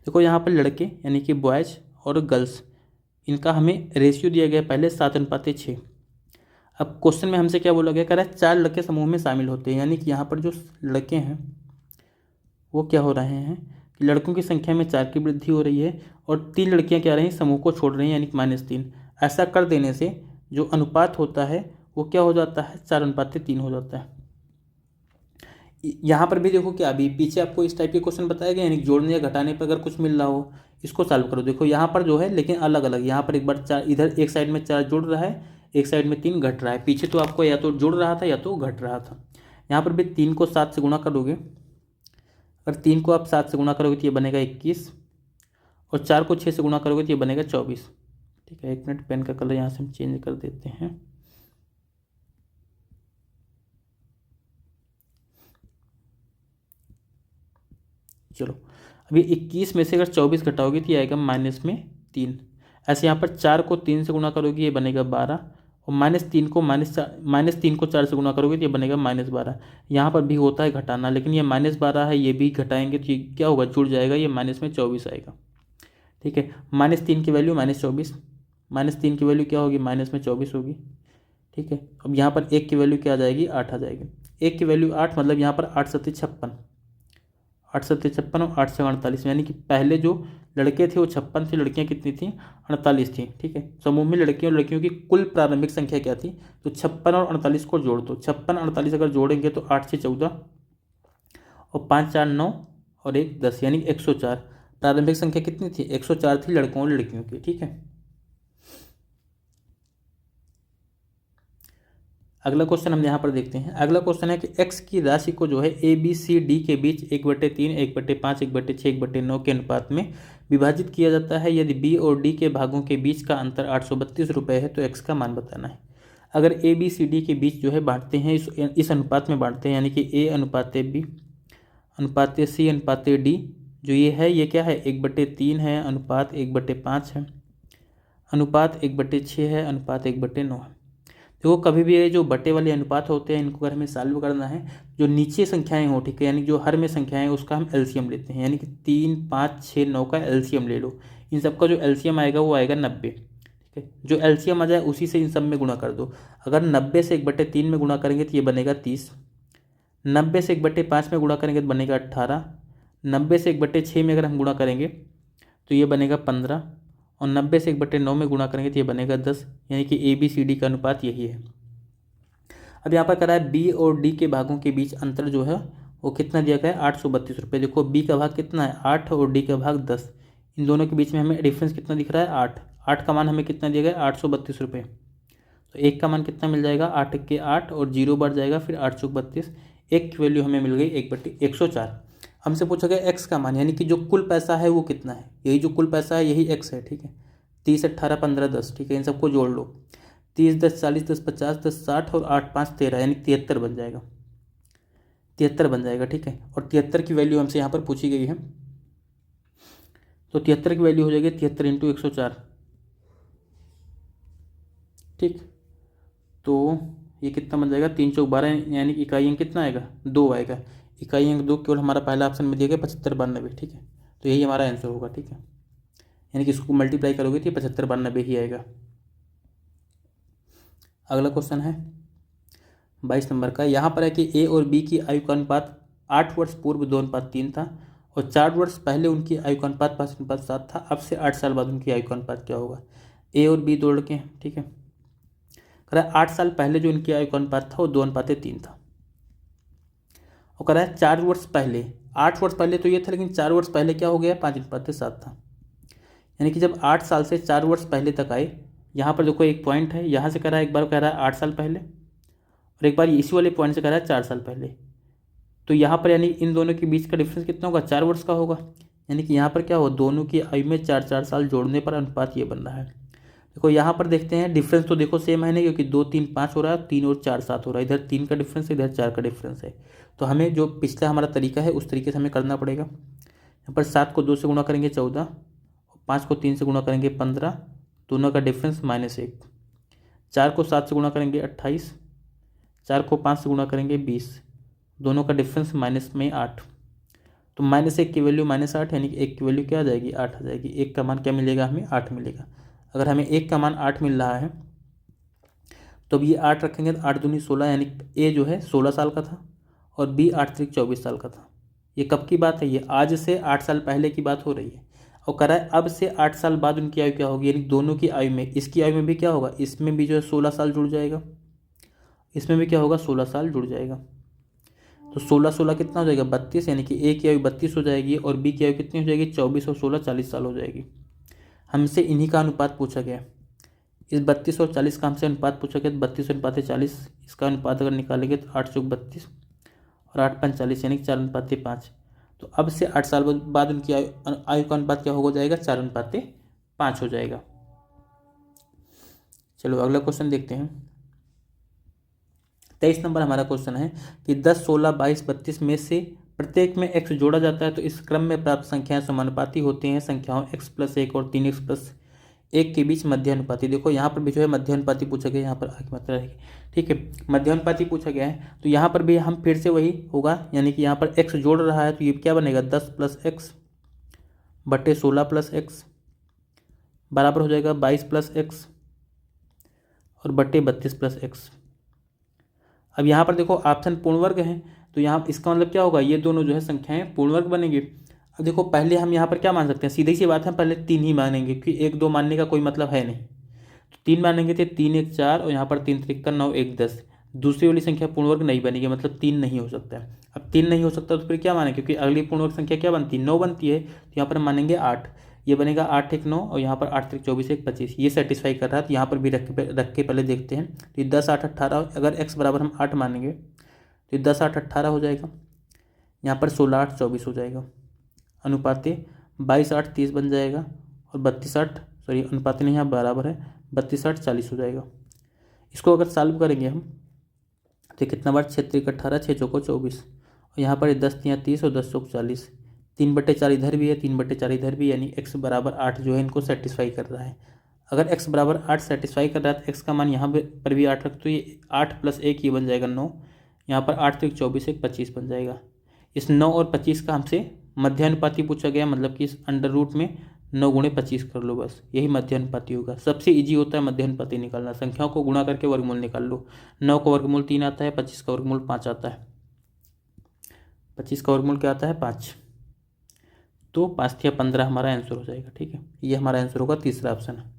देखो यहाँ पर लड़के यानी कि बॉयज़ और गर्ल्स इनका हमें रेशियो दिया गया पहले 7:6। अब क्वेश्चन में हमसे क्या बोला गया, कह रहा है 4 लड़के समूह में शामिल होते हैं, यानी कि यहाँ पर जो लड़के हैं वो क्या हो रहे हैं कि लड़कों की संख्या में 4 की वृद्धि हो रही है और 3 लड़कियां क्या रही हैं, समूह को छोड़ रही हैं, यानी कि -3। ऐसा कर देने से जो अनुपात होता है वो क्या हो जाता है, 4:3 हो जाता है। यहाँ पर भी देखो क्या अभी पीछे आपको इस टाइप के क्वेश्चन बताए गए, यानी जोड़ने या घटाने पर अगर कुछ मिल रहा हो इसको सॉल्व करो। देखो यहाँ पर जो है लेकिन अलग अलग, यहाँ पर एक बार 4 इधर एक साइड में 4 जुड़ रहा है, एक साइड में 3 घट रहा है। पीछे तो आपको या तो जुड़ रहा था या तो घट रहा था। यहाँ पर भी 3 को 7 से गुणा करोगे, अगर 3 को आप 7 से गुणा करोगे तो ये बनेगा 21 और 4 को 6 से गुणा करोगे तो ये बनेगा 24। ठीक है, 1 मिनट, पेन का कलर यहाँ से हम चेंज कर देते हैं। चलो, अभी 21 में से अगर 24 घटाओगे तो ये आएगा -3। ऐसे यहाँ पर 4 को 3 से गुणा करोगे ये बनेगा 12 और -3 को 4 से गुणा करोगे तो ये बनेगा -12। यहाँ पर भी होता है घटाना, लेकिन ये -12 है, ये भी घटाएंगे तो ये क्या होगा, जुड़ जाएगा, ये -24 आएगा। ठीक है, -3 की वैल्यू -24, -3 की वैल्यू क्या होगी, -24 होगी। ठीक है, अब यहाँ पर 1 की वैल्यू क्या आ जाएगी, 8 आ जाएगी। 1 की वैल्यू 8 मतलब यहाँ पर 8 7 56, 8 7 56 और 8 6 48, यानी कि पहले जो लड़के थे वो 56 थे, लड़कियां कितनी थी, 48 थी। ठीक है, समूह में लड़कियों और लड़कियों की कुल प्रारंभिक संख्या क्या थी, तो 56 और 48 को जोड़ दो। 56 48 अगर जोड़ेंगे तो 8 6 14 और 5 4 9 और 1 10, यानी 104। प्रारंभिक संख्या कितनी थी, 104 थी लड़कों और लड़कियों की। ठीक है, अगला क्वेश्चन हम यहाँ पर देखते हैं। अगला क्वेश्चन है कि x की राशि को जो है ए बी सी डी के बीच 1/3, 1/5, 1/6, 1/9 के अनुपात में विभाजित किया जाता है। यदि b और d के भागों के बीच का अंतर 832 रुपये है तो x का मान बताना है। अगर ए बी सी डी के बीच जो है बांटते हैं, इस अनुपात में बांटते हैं, यानी कि a अनुपात b अनुपात c अनुपात d, जो ये है ये क्या है, 1/3 है, अनुपात 1/5 है, अनुपात 1/6 है, अनुपात 1/9 है। देखो कभी भी ये जो बटे वाले अनुपात होते हैं इनको अगर हमें सॉल्व करना है, जो नीचे संख्याएं हो, ठीक है, यानी जो हर में संख्याएं हैं उसका हम एलसीएम लेते हैं, यानी कि 3 5 6 9 का एलसीएम ले लो। इन सब का जो एलसीएम आएगा वो आएगा 90। ठीक है, जो एलसीएम आ जाए उसी से इन सब में गुणा कर दो। अगर 90 से 1/3 में गुणा करेंगे तो ये बनेगा 30, 90 से 1/5 में गुणा करेंगे तो बनेगा 18, 90 से 1/6 में अगर हम गुणा करेंगे तो ये बनेगा 15 और 90 से 1/9 में गुणा करेंगे तो ये बनेगा 10, यानी कि ए बी सी डी का अनुपात यही है। अब यहाँ पर कह रहा है बी और डी के भागों के बीच अंतर जो है वो कितना दिया गया है, 832 रुपये। देखो बी का भाग कितना है 8 और डी का भाग 10, इन दोनों के बीच में हमें डिफरेंस कितना दिख रहा है 8। 8 का मान हमें कितना दिया गया है 832 रुपये, तो एक का मान कितना मिल जाएगा 8 के 8 और 0 बढ़ जाएगा, फिर 8 चौक 32, एक की वैल्यू हमें मिल गई 1/104। हमसे पूछा गया एक्स का मान, यानी कि जो कुल पैसा है वो कितना है, यही जो कुल पैसा है यही एक्स है। ठीक है, 30 18 15 10, ठीक है, इन सबको जोड़ लो, 30 10 40 10 50 10 60 और 8 5 13, यानी 73 बन जाएगा, 73 बन जाएगा। ठीक है, और 73 की वैल्यू हमसे यहाँ पर पूछी गई है, तो 73 की वैल्यू हो जाएगी 73 इंटू 104। ठीक, तो ये कितना बन जाएगा 3 चौक 12, यानी कि इकाई अंक कितना आएगा 2 आएगा। इकाई अंक 2 केवल हमारा पहला ऑप्शन में दिया गया 75 92। ठीक है, तो यही हमारा आंसर होगा। ठीक है, यानी कि इसको मल्टीप्लाई करोगे तो 75 92 ही आएगा। अगला क्वेश्चन है 22 नंबर का। यहाँ पर है कि ए और बी की आयु का अनुपात 8 वर्ष पूर्व 2:3 था और 4 वर्ष पहले उनकी आयु का अनुपात 5:7 था। अब से 8 साल बाद उनकी आयु का अनुपात क्या होगा। ए और बी दो लड़के हैं। ठीक है, कह रहा है 8 साल पहले जो उनकी आयु का अनुपात था वो 2:3 था, और कह रहा है 4 वर्ष पहले, 8 वर्ष पहले तो ये था, लेकिन 4 वर्ष पहले क्या हो गया 5:7 था। यानी कि जब 8 साल से 4 वर्ष पहले तक आए, यहाँ पर देखो एक पॉइंट है, यहाँ से कह रहा है एक बार कह रहा है 8 साल पहले और एक बार इसी वाले पॉइंट से कह रहा है 4 साल पहले, तो यहाँ पर यानी इन दोनों के बीच का डिफरेंस कितना होगा 4 वर्ष का होगा। यानी कि यहाँ पर क्या हो, दोनों की आयु में 4 साल जोड़ने पर अनुपात ये बन रहा है। देखो यहाँ पर देखते हैं डिफरेंस तो देखो सेम है नहीं, क्योंकि 2 3 5 हो रहा है, 3 और 4 7 हो रहा है, इधर 3 का डिफरेंस है, इधर 4 का डिफरेंस है। तो हमें जो पिछला हमारा तरीका है उस तरीके से हमें करना पड़ेगा। यहाँ पर 7 को 2 से गुणा करेंगे 14, 5 को 3 से गुणा करेंगे 15, दोनों का डिफरेंस -1, 4 को 7 से गुणा करेंगे 28, 4 को 5 से गुणा करेंगे 20, दोनों का डिफरेंस -8, तो -1 की वैल्यू -8, यानी कि 1 की वैल्यू क्या आ जाएगी 8 आ जाएगी। 1 का मान क्या मिलेगा हमें 8 मिलेगा। अगर हमें एक का मान 8 मिल रहा है तो अब ये 8 रखेंगे तो 8 दूनी 16, यानी ए जो है 16 साल का था और बी 8 त्रिक 24 साल का था। ये कब की बात है? ये आज से 8 साल पहले की बात हो रही है। और कह रहा है अब से 8 साल बाद उनकी आयु क्या होगी, यानी दोनों की आयु में, इसकी आयु में भी क्या होगा, इसमें भी जो है 16 साल जुड़ जाएगा, इसमें भी क्या होगा 16 साल जुड़ जाएगा। तो 16 16 कितना हो जाएगा 32, यानी कि ए की आयु 32 हो जाएगी और बी की आयु कितनी हो जाएगी 24 और 16 40 साल हो जाएगी। हमसे इन्हीं का अनुपात पूछा गया। इस 32 और 40 का हमसे अनुपात पूछा गया, तो 32 अनुपात 40, इसका अनुपात अगर निकालेंगे तो 8 चौक 32 और 8 5 40, यानी कि 4 अनुपात 5। तो अब से 8 साल बाद उनकी आयु का अनुपात क्या हो जाएगा 4 अनुपात 5 हो जाएगा। चलो अगला क्वेश्चन देखते हैं। 23 नंबर हमारा क्वेश्चन है कि 10 16 22 32 में से प्रत्येक में x जोड़ा जाता है तो इस क्रम में प्राप्त संख्याएं समानुपाती होती हैं संख्याओं x+1 और 3x+1 के बीच मध्यानुपाती। देखो यहाँ पर भी जो है मध्यानुपाती पूछा गया, यहाँ पर आगे मात्रा रहेगी, ठीक है, मध्यानुपाती पूछा गया है। तो यहाँ पर भी हम फिर से वही होगा, यानी कि यहाँ पर x जोड़ रहा है तो ये क्या बनेगा 10 + x बटे 16 + x बराबर हो जाएगा 22 + x और बटे 32 + x। अब यहाँ पर देखो ऑप्शन पूर्ण वर्ग है, तो यहाँ इसका मतलब क्या होगा, ये दोनों जो है संख्याएं पूर्ण वर्ग बनेंगे। अब देखो पहले हम यहाँ पर क्या मान सकते हैं, सीधी सी बात है, पहले 3 ही मानेंगे क्योंकि 1 2 मानने का कोई मतलब है नहीं। तो 3 मानेंगे थे, 3 1 4 और यहाँ पर 3 3 9 1 10। दूसरी वाली संख्या पूर्ण वर्ग नहीं बनेगी, मतलब 3 नहीं हो सकता है। अब 3 नहीं हो सकता तो फिर क्या माने, क्योंकि अगली पूर्ण वर्ग संख्या क्या बनती है 9 बनती है, तो यहाँ पर मानेंगे 8। ये बनेगा 8 1 9 और यहाँ पर 8 3 24 1 25, ये सेटिस्फाई कर रहा है। तो यहाँ पर भी रख के पहले देखते हैं। तो ये 10 8 18, अगर x बराबर हम 8 मानेंगे तो 10 8 18 हो जाएगा, यहाँ पर 16 8 24 हो जाएगा, अनुपाते 22 8 30 बन जाएगा और 32 8 सॉरी अनुपाते नहीं यहाँ बराबर है 32 8 40 हो जाएगा। इसको अगर सॉल्व करेंगे हम तो कितना बार 6 3 18 6 चौको 24 और यहाँ पर 10 3 30 और 10 चौक 40, 3/4 इधर भी है 3/4 इधर भी, यानी x बराबर 8 जो है इनको सेटिस्फाई कर रहा है। अगर x बराबर 8 सेटिस्फाई कर रहा है तो x का मान यहाँ पर भी 8 रख, तो ये 8 + 1 ये बन जाएगा 9, यहाँ पर 8 3 24 1 25 बन जाएगा। इस 9 और 25 का हमसे मध्यानुपाती पूछा गया, मतलब कि इस अंडर रूट में 9 × 25 कर लो, बस यही मध्यानुपाती होगा। सबसे इजी होता है मध्यानुपाती निकालना, संख्याओं को गुणा करके वर्गमूल निकाल लो। 9 का वर्गमूल 3 आता है, 25 का वर्गमूल 5 आता है, 25 का वर्गमूल क्या आता है 5, तो 5 या 15 हमारा आंसर हो जाएगा। ठीक है, ये हमारा आंसर होगा, तीसरा ऑप्शन है।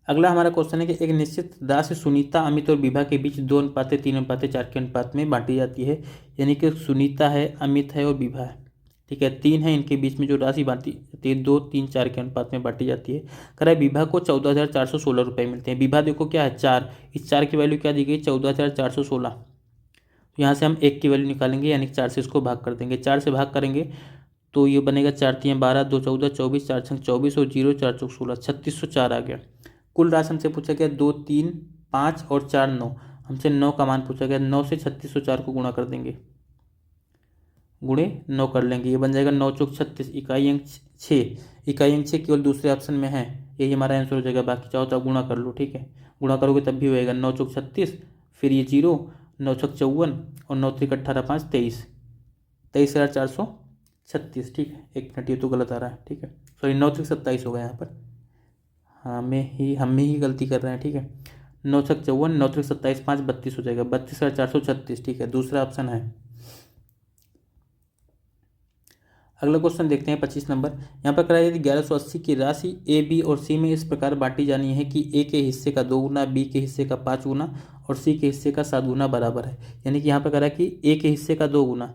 अगला हमारा क्वेश्चन है कि एक निश्चित राशि सुनीता अमित और विभा के बीच 2 अनुपात 3 अनुपात 4 के अनुपात में बांटी जाती है, यानी कि सुनीता है, अमित है और विभा है, ठीक है, 3 है, इनके बीच में जो राशि बांटी जाती है 2 3 4 के अनुपात में बांटी जाती है। कह रहा है विभा को 14,416 रुपये मिलते हैं। विभा देखो क्या है 4, इस 4 की वैल्यू क्या दी गई 14,416, तो यहाँ से हम 1 की वैल्यू निकालेंगे, यानी कि 4 से इसको भाग कर देंगे। 4 से भाग करेंगे तो ये बनेगा 4 3 12 2 14 24 4 6 24 और 0 4 चौक 16, 3604 आ गया। कुल राशि हमसे पूछा गया 2 3 5 और 4 9, हमसे 9 का मान पूछा गया। 9 से 3604 को गुणा कर देंगे, गुणे 9 कर लेंगे, ये बन जाएगा 9 चौक 36, इकाई अंक 6, इकाई अंक 6 केवल दूसरे ऑप्शन में है, यही हमारा आंसर हो जाएगा। बाकी चाहो तो गुणा कर लो, ठीक है, गुणा करोगे तब भी होएगा। 9 चौक 36, फिर ये 0, 9 छक 54 और 9 3 18 5 23, 23,436, ठीक है। एक मिनट, ये तो गलत आ रहा है, ठीक है, सॉरी 9 3 27 होगा यहाँ पर, हम ही गलती कर रहे हैं, ठीक है। 9 छक 54, 9 3 27 5 32 हो जाएगा, 32,436, ठीक है, दूसरा ऑप्शन है। अगला क्वेश्चन देखते हैं 25 नंबर। यहाँ पर कराया यदि 1180 की राशि ए बी और सी में इस प्रकार बांटी जानी है कि ए के हिस्से का 2 गुना, बी के हिस्से का 5 गुना और सी के हिस्से का 7 गुना बराबर है। यानी कि यहाँ पर करा कि ए के हिस्से का 2 गुना,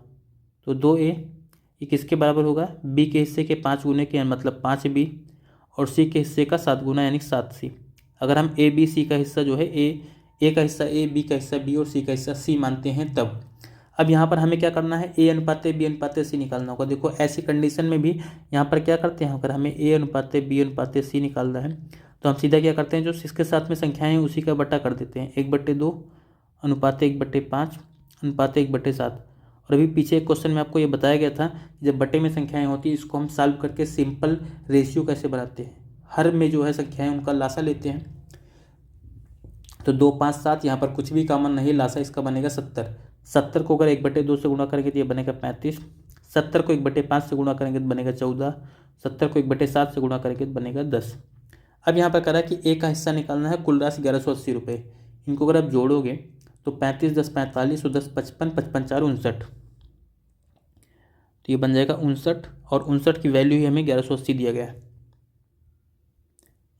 तो 2A ये किसके बराबर होगा, बी के हिस्से के 5 गुने के मतलब 5B और सी के हिस्से का 7 गुना यानी 7C। अगर हम ए बी सी का हिस्सा जो है ए का हिस्सा ए, बी का हिस्सा बी और सी का हिस्सा सी मानते हैं तब। अब यहाँ पर हमें क्या करना है, ए अनुपात बी अनुपात सी निकालना होगा। देखो ऐसी कंडीशन में भी यहाँ पर क्या करते हैं, अगर हमें ए अनुपात बी अनुपात सी निकालना है तो हम सीधा क्या करते हैं, जो इसके साथ में संख्याएं हैं उसी का बट्टा कर देते हैं। 1/2 अनुपात 1/5 अनुपात 1/7। और अभी पीछे एक क्वेश्चन में आपको ये बताया गया था, जब बट्टे में संख्याएं होती हैं इसको हम सॉल्व करके सिंपल रेशियो कैसे बनाते हैं। हर में जो है संख्याएं उनका लासा लेते हैं, तो 2 5 7, यहाँ पर कुछ भी कॉमन नहीं, लासा इसका बनेगा 70। 70 को अगर 1/2 से गुणा करेंगे तो ये बनेगा 35, 70 को 1/5 से गुणा करेंगे तो बनेगा 14, 70 को 1/7 से गुणा करेंगे तो बनेगा 10। अब यहाँ पर करा कि ए का हिस्सा निकालना है, कुल राशि 1180 रुपये। इनको अगर आप जोड़ोगे तो 35 10 45 और 10 55, 55 4 59, तो ये बन जाएगा 59, और 59 की वैल्यू ही हमें 1180 दिया गया है।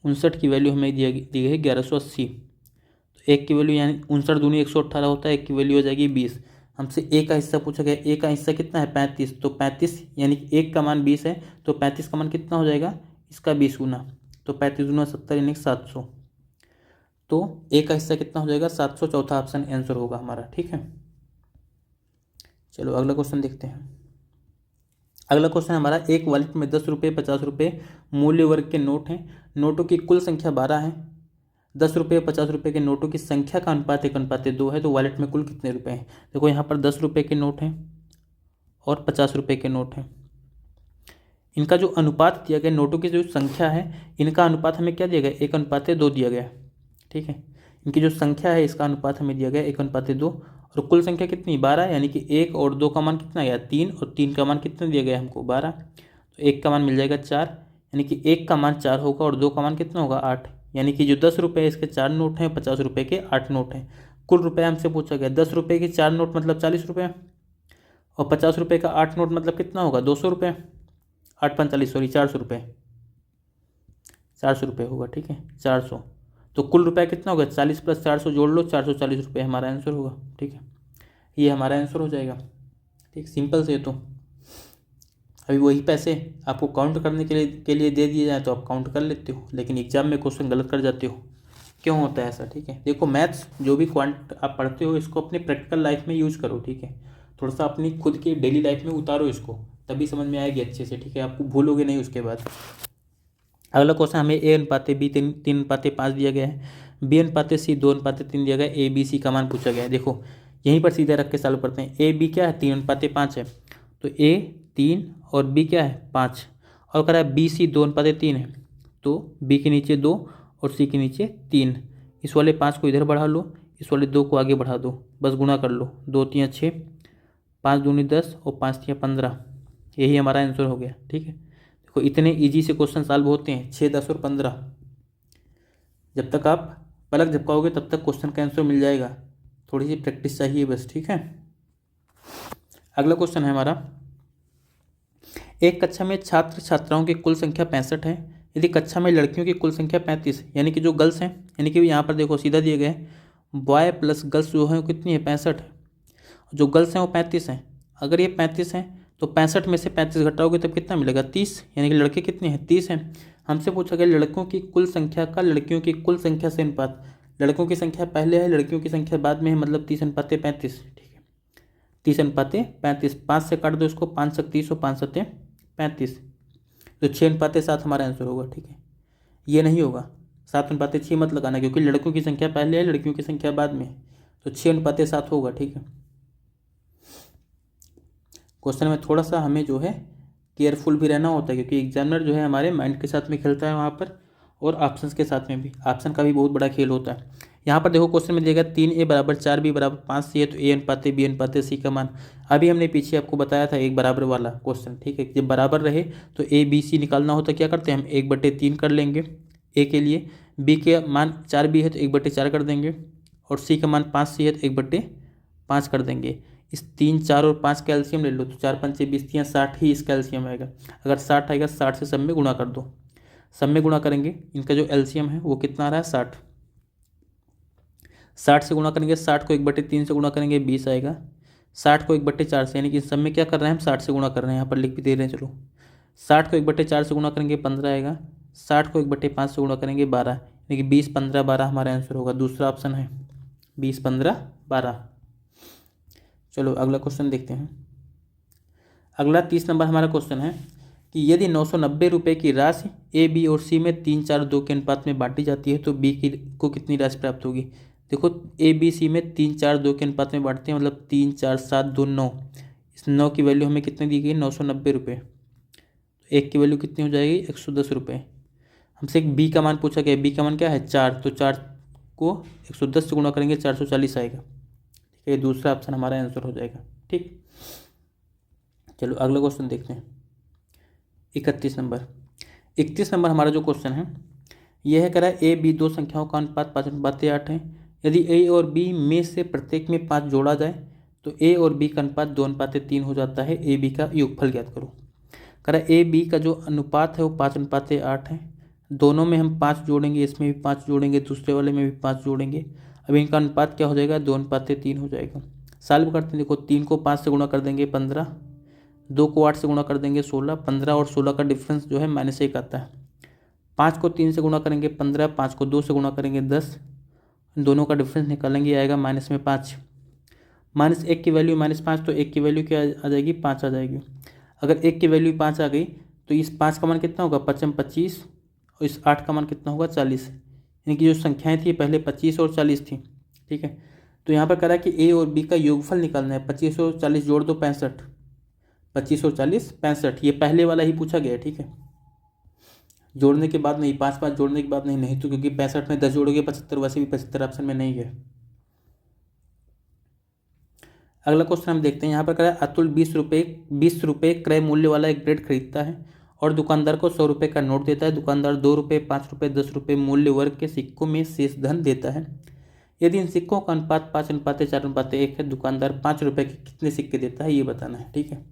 59 की वैल्यू हमें दी गई है 1180। तो एक की वैल्यू यानी 59 दूनी 118 होता है, एक की वैल्यू हो जाएगी 20। हमसे ए का हिस्सा पूछा गया, ए का हिस्सा कितना है 35, तो 35 यानी कि एक का मान 20 है, तो 35 का मान कितना हो जाएगा, इसका 20 गुना, तो 35 गुना 70 यानी 700। तो ए का हिस्सा कितना हो जाएगा 700, चौथा ऑप्शन आंसर होगा हमारा। ठीक है, चलो अगला क्वेश्चन देखते हैं। अगला क्वेश्चन हमारा, एक वॉलेट में 10 रुपये 50 रुपये मूल्य वर्ग के नोट हैं, नोटों की कुल संख्या 12 है, 10 रुपये 50 रुपये के नोटों की संख्या का अनुपात 1:2 है, तो वॉलेट में कुल कितने रुपए हैं। देखो यहाँ पर 10 रुपये के नोट हैं और 50 रुपये के नोट हैं, इनका जो अनुपात दिया गया, नोटों की जो संख्या है इनका अनुपात हमें क्या दिया गया, 1:2 दिया गया। ठीक है, इनकी जो संख्या है इसका अनुपात हमें दिया गया 1:2, और कुल संख्या कितनी 12, यानी कि 1 और 2 का मान कितना गया 3, और 3 का मान कितना दिया गया हमको 12, तो 1 का मान मिल जाएगा 4, यानी कि 1 का मान 4 होगा और 2 का मान कितना होगा 8, यानी कि जो 10 रुपये इसके 4 नोट हैं, 50 रुपये के 8 नोट हैं। कुल रुपये हमसे पूछा गया, 10 रुपये के 4 नोट मतलब 40 रुपये, और 50 रुपये का 8 नोट मतलब कितना होगा 200 रुपये, 8×45 सॉरी 400 रुपये, 400 रुपये होगा। ठीक है, 400, तो कुल रुपया कितना होगा 40 + 400 जोड़ लो, 440 रुपये हमारा आंसर होगा। ठीक है, ये हमारा आंसर हो जाएगा। ठीक, सिंपल से। तो अभी वही पैसे आपको काउंट करने के लिए दे दिए जाए तो आप काउंट कर लेते हो, लेकिन एग्जाम में क्वेश्चन गलत कर जाते हो, क्यों होता है ऐसा। ठीक है, देखो मैथ्स जो भी क्वांट आप पढ़ते हो इसको अपनी प्रैक्टिकल लाइफ में यूज़ करो। ठीक है, थोड़ा सा अपनी खुद की डेली लाइफ में उतारो इसको, तभी समझ में आएगी अच्छे से। ठीक है, आपको भूलोगे नहीं उसके बाद। अगला क्वेश्चन हमें A/B 3:5 दिया गया है, B/C 2:3 दिया गया है, ABC का मान पूछा गया है। देखो यहीं पर सीधे रख के सॉल्व करते हैं। AB क्या है 3:5 है, तो A 3 और B क्या है 5, और कह रहा है BC 2:3 है, तो B के नीचे 2 और C के नीचे 3। इस वाले 5 को इधर बढ़ा लो, इस वाले 2 को आगे बढ़ा दो, बस गुणा कर लो, 2 3 6, 5 दूनी 10 और 5 3 15, यही हमारा आंसर हो गया। ठीक है, देखो इतने इजी से क्वेश्चन सॉल्व होते हैं 6 10 और 15। जब तक आप पलक झपकाओगे तब तक क्वेश्चन का आंसर मिल जाएगा, थोड़ी सी प्रैक्टिस चाहिए बस। ठीक है, अगला क्वेश्चन है हमारा, एक कक्षा में छात्र छात्राओं की कुल संख्या 65 है, यदि कक्षा में लड़कियों की कुल संख्या 35, यानी कि जो गर्ल्स हैं, यानी कि यहाँ पर देखो सीधा दिए गए बॉय प्लस गर्ल्स जो है वो कितनी है 65 है, जो गर्ल्स हैं वो 35 हैं। अगर ये 35 हैं तो 65 में से 35 घटाओगे तब कितना मिलेगा 30, यानी कि लड़के कितने हैं 30 हैं। हमसे पूछा गया लड़कों की कुल संख्या का लड़कियों की कुल संख्या से अनुपात, लड़कों की संख्या पहले है लड़कियों की संख्या बाद में है, मतलब 30:35। ठीक है, 30:35, 5 से काट दो इसको, 5 7 30 और 5 7 35, तो 6:7 हमारा आंसर होगा। ठीक है, ये नहीं होगा 7:6 मत लगाना, क्योंकि लड़कों की संख्या पहले है लड़कियों की संख्या बाद में, तो 6:7 होगा। ठीक है, क्वेश्चन में थोड़ा सा हमें जो है केयरफुल भी रहना होता है, क्योंकि एग्जामिनर जो है हमारे माइंड के साथ में खेलता है वहाँ पर, और ऑप्शंस के साथ में भी, ऑप्शन का भी बहुत बड़ा खेल होता है। यहाँ पर देखो क्वेश्चन में दिएगा 3A = 4B = 5C है, तो A/B/C का मान, अभी हमने पीछे आपको बताया था एक बराबर वाला क्वेश्चन। ठीक है, जब बराबर रहे तो ABC निकालना होता क्या करते हैं हम 1/3 कर लेंगे A के लिए, B के मान 4B है तो 1/4 कर देंगे, और C का मान 5C है तो 1/5 कर देंगे। इस 3 4 और 5 का एलसीएम ले लो, तो 4 5 20 60 ही इसका एलसीएम आएगा। अगर 60 आएगा 60 से सब में गुणा कर दो, सब में गुणा करेंगे, इनका जो एलसीएम है वो कितना आ रहा है 60, 60 से गुणा करेंगे, 60 को 1/3 से गुणा करेंगे 20 आएगा, 60 को 1/4 से, यानी कि सब में क्या कर रहे हैं हम 60 से गुणा कर रहे हैं, यहाँ पर लिख भी दे रहे हैं। चलो 60 को 1/4 से गुणा करेंगे 15 आएगा, 60 को 1/5 से गुणा करेंगे 12, यानी कि 20 15 12 हमारा आंसर होगा। दूसरा ऑप्शन है 20 15 12। चलो अगला क्वेश्चन देखते हैं। अगला 30 नंबर हमारा क्वेश्चन है कि यदि 990 रुपये की राशि A B और C में 3 4 2 के अनुपात में बांटी जाती है तो B को कितनी राशि प्राप्त होगी। देखो A B C में 3 4 2 के अनुपात में बांटते हैं, मतलब 3 4 7 2 9, इस 9 की वैल्यू हमें कितनी दी गई 990 रुपये, तो 1 की वैल्यू कितनी हो जाएगी 110 रुपये। हमसे एक B का मान पूछा गया, B का मान क्या है 4, तो 4 को 110 से गुणा करेंगे 440 आएगा। ठीक है, दूसरा ऑप्शन हमारा आंसर हो जाएगा। ठीक, चलो अगला क्वेश्चन देखते हैं। 31 नंबर हमारा जो क्वेश्चन है यह है, कह रहा है ए बी दो संख्याओं का अनुपात 5:8 है। यदि ए और बी में से प्रत्येक में 5 जोड़ा जाए तो ए और बी का अनुपात 2:3 हो जाता है। ए बी का योगफल ज्ञात करो। कह रहा है ए बी का जो अनुपात है वो 5:8 है। दोनों में हम 5 जोड़ेंगे, इसमें भी 5 जोड़ेंगे, दूसरे वाले में भी 5 जोड़ेंगे। अब इनका अनुपात क्या हो जाएगा, 2:3 हो जाएगा। सॉल्व करते हैं। देखो 3 को 5 से गुणा कर देंगे 15, 2 को 8 से गुणा कर देंगे 16, 15 और 16 का डिफरेंस जो है -1 आता है। 5 को 3 से गुणा करेंगे 15, 5 को 2 से गुणा करेंगे 10, दोनों का डिफरेंस निकालेंगे, आएगा माइनस में 5। -1 की वैल्यू -5, तो 1 की वैल्यू क्या आ जाएगी, 5 आ जाएगी। अगर 1 की वैल्यू 5 आ गई तो इस 5 का मान कितना होगा, 5 25, और इस 8 का मान कितना होगा, 40। यानी कि जो संख्याएं थी पहले 25 और 40 थी। ठीक है, तो यहाँ पर कह रहा है कि ए और बी का योगफल निकालना है। 25 और 40 जोड़ दो 65, 25 और 40 65। ये पहले वाला ही पूछा गया है। ठीक है, जोड़ने के बाद नहीं, 5 जोड़ने के बाद नहीं तो क्योंकि 65 में 10 जोड़ोगे 75, वैसे भी 75 ऑप्शन में नहीं है। अगला क्वेश्चन हम देखते हैं। यहाँ पर कह रहा है अतुल 20 रुपये क्रय मूल्य वाला एक ब्रेड खरीदता है और दुकानदार को 100 रुपये का नोट देता है। दुकानदार 2 रुपये, 5 रुपये, 10 रुपये मूल्य वर्ग के सिक्कों में शेष धन देता है। यदि इन सिक्कों का अनुपात 5:4:1 है, दुकानदार 5 रुपये के कितने सिक्के देता है, ये बताना है। ठीक है,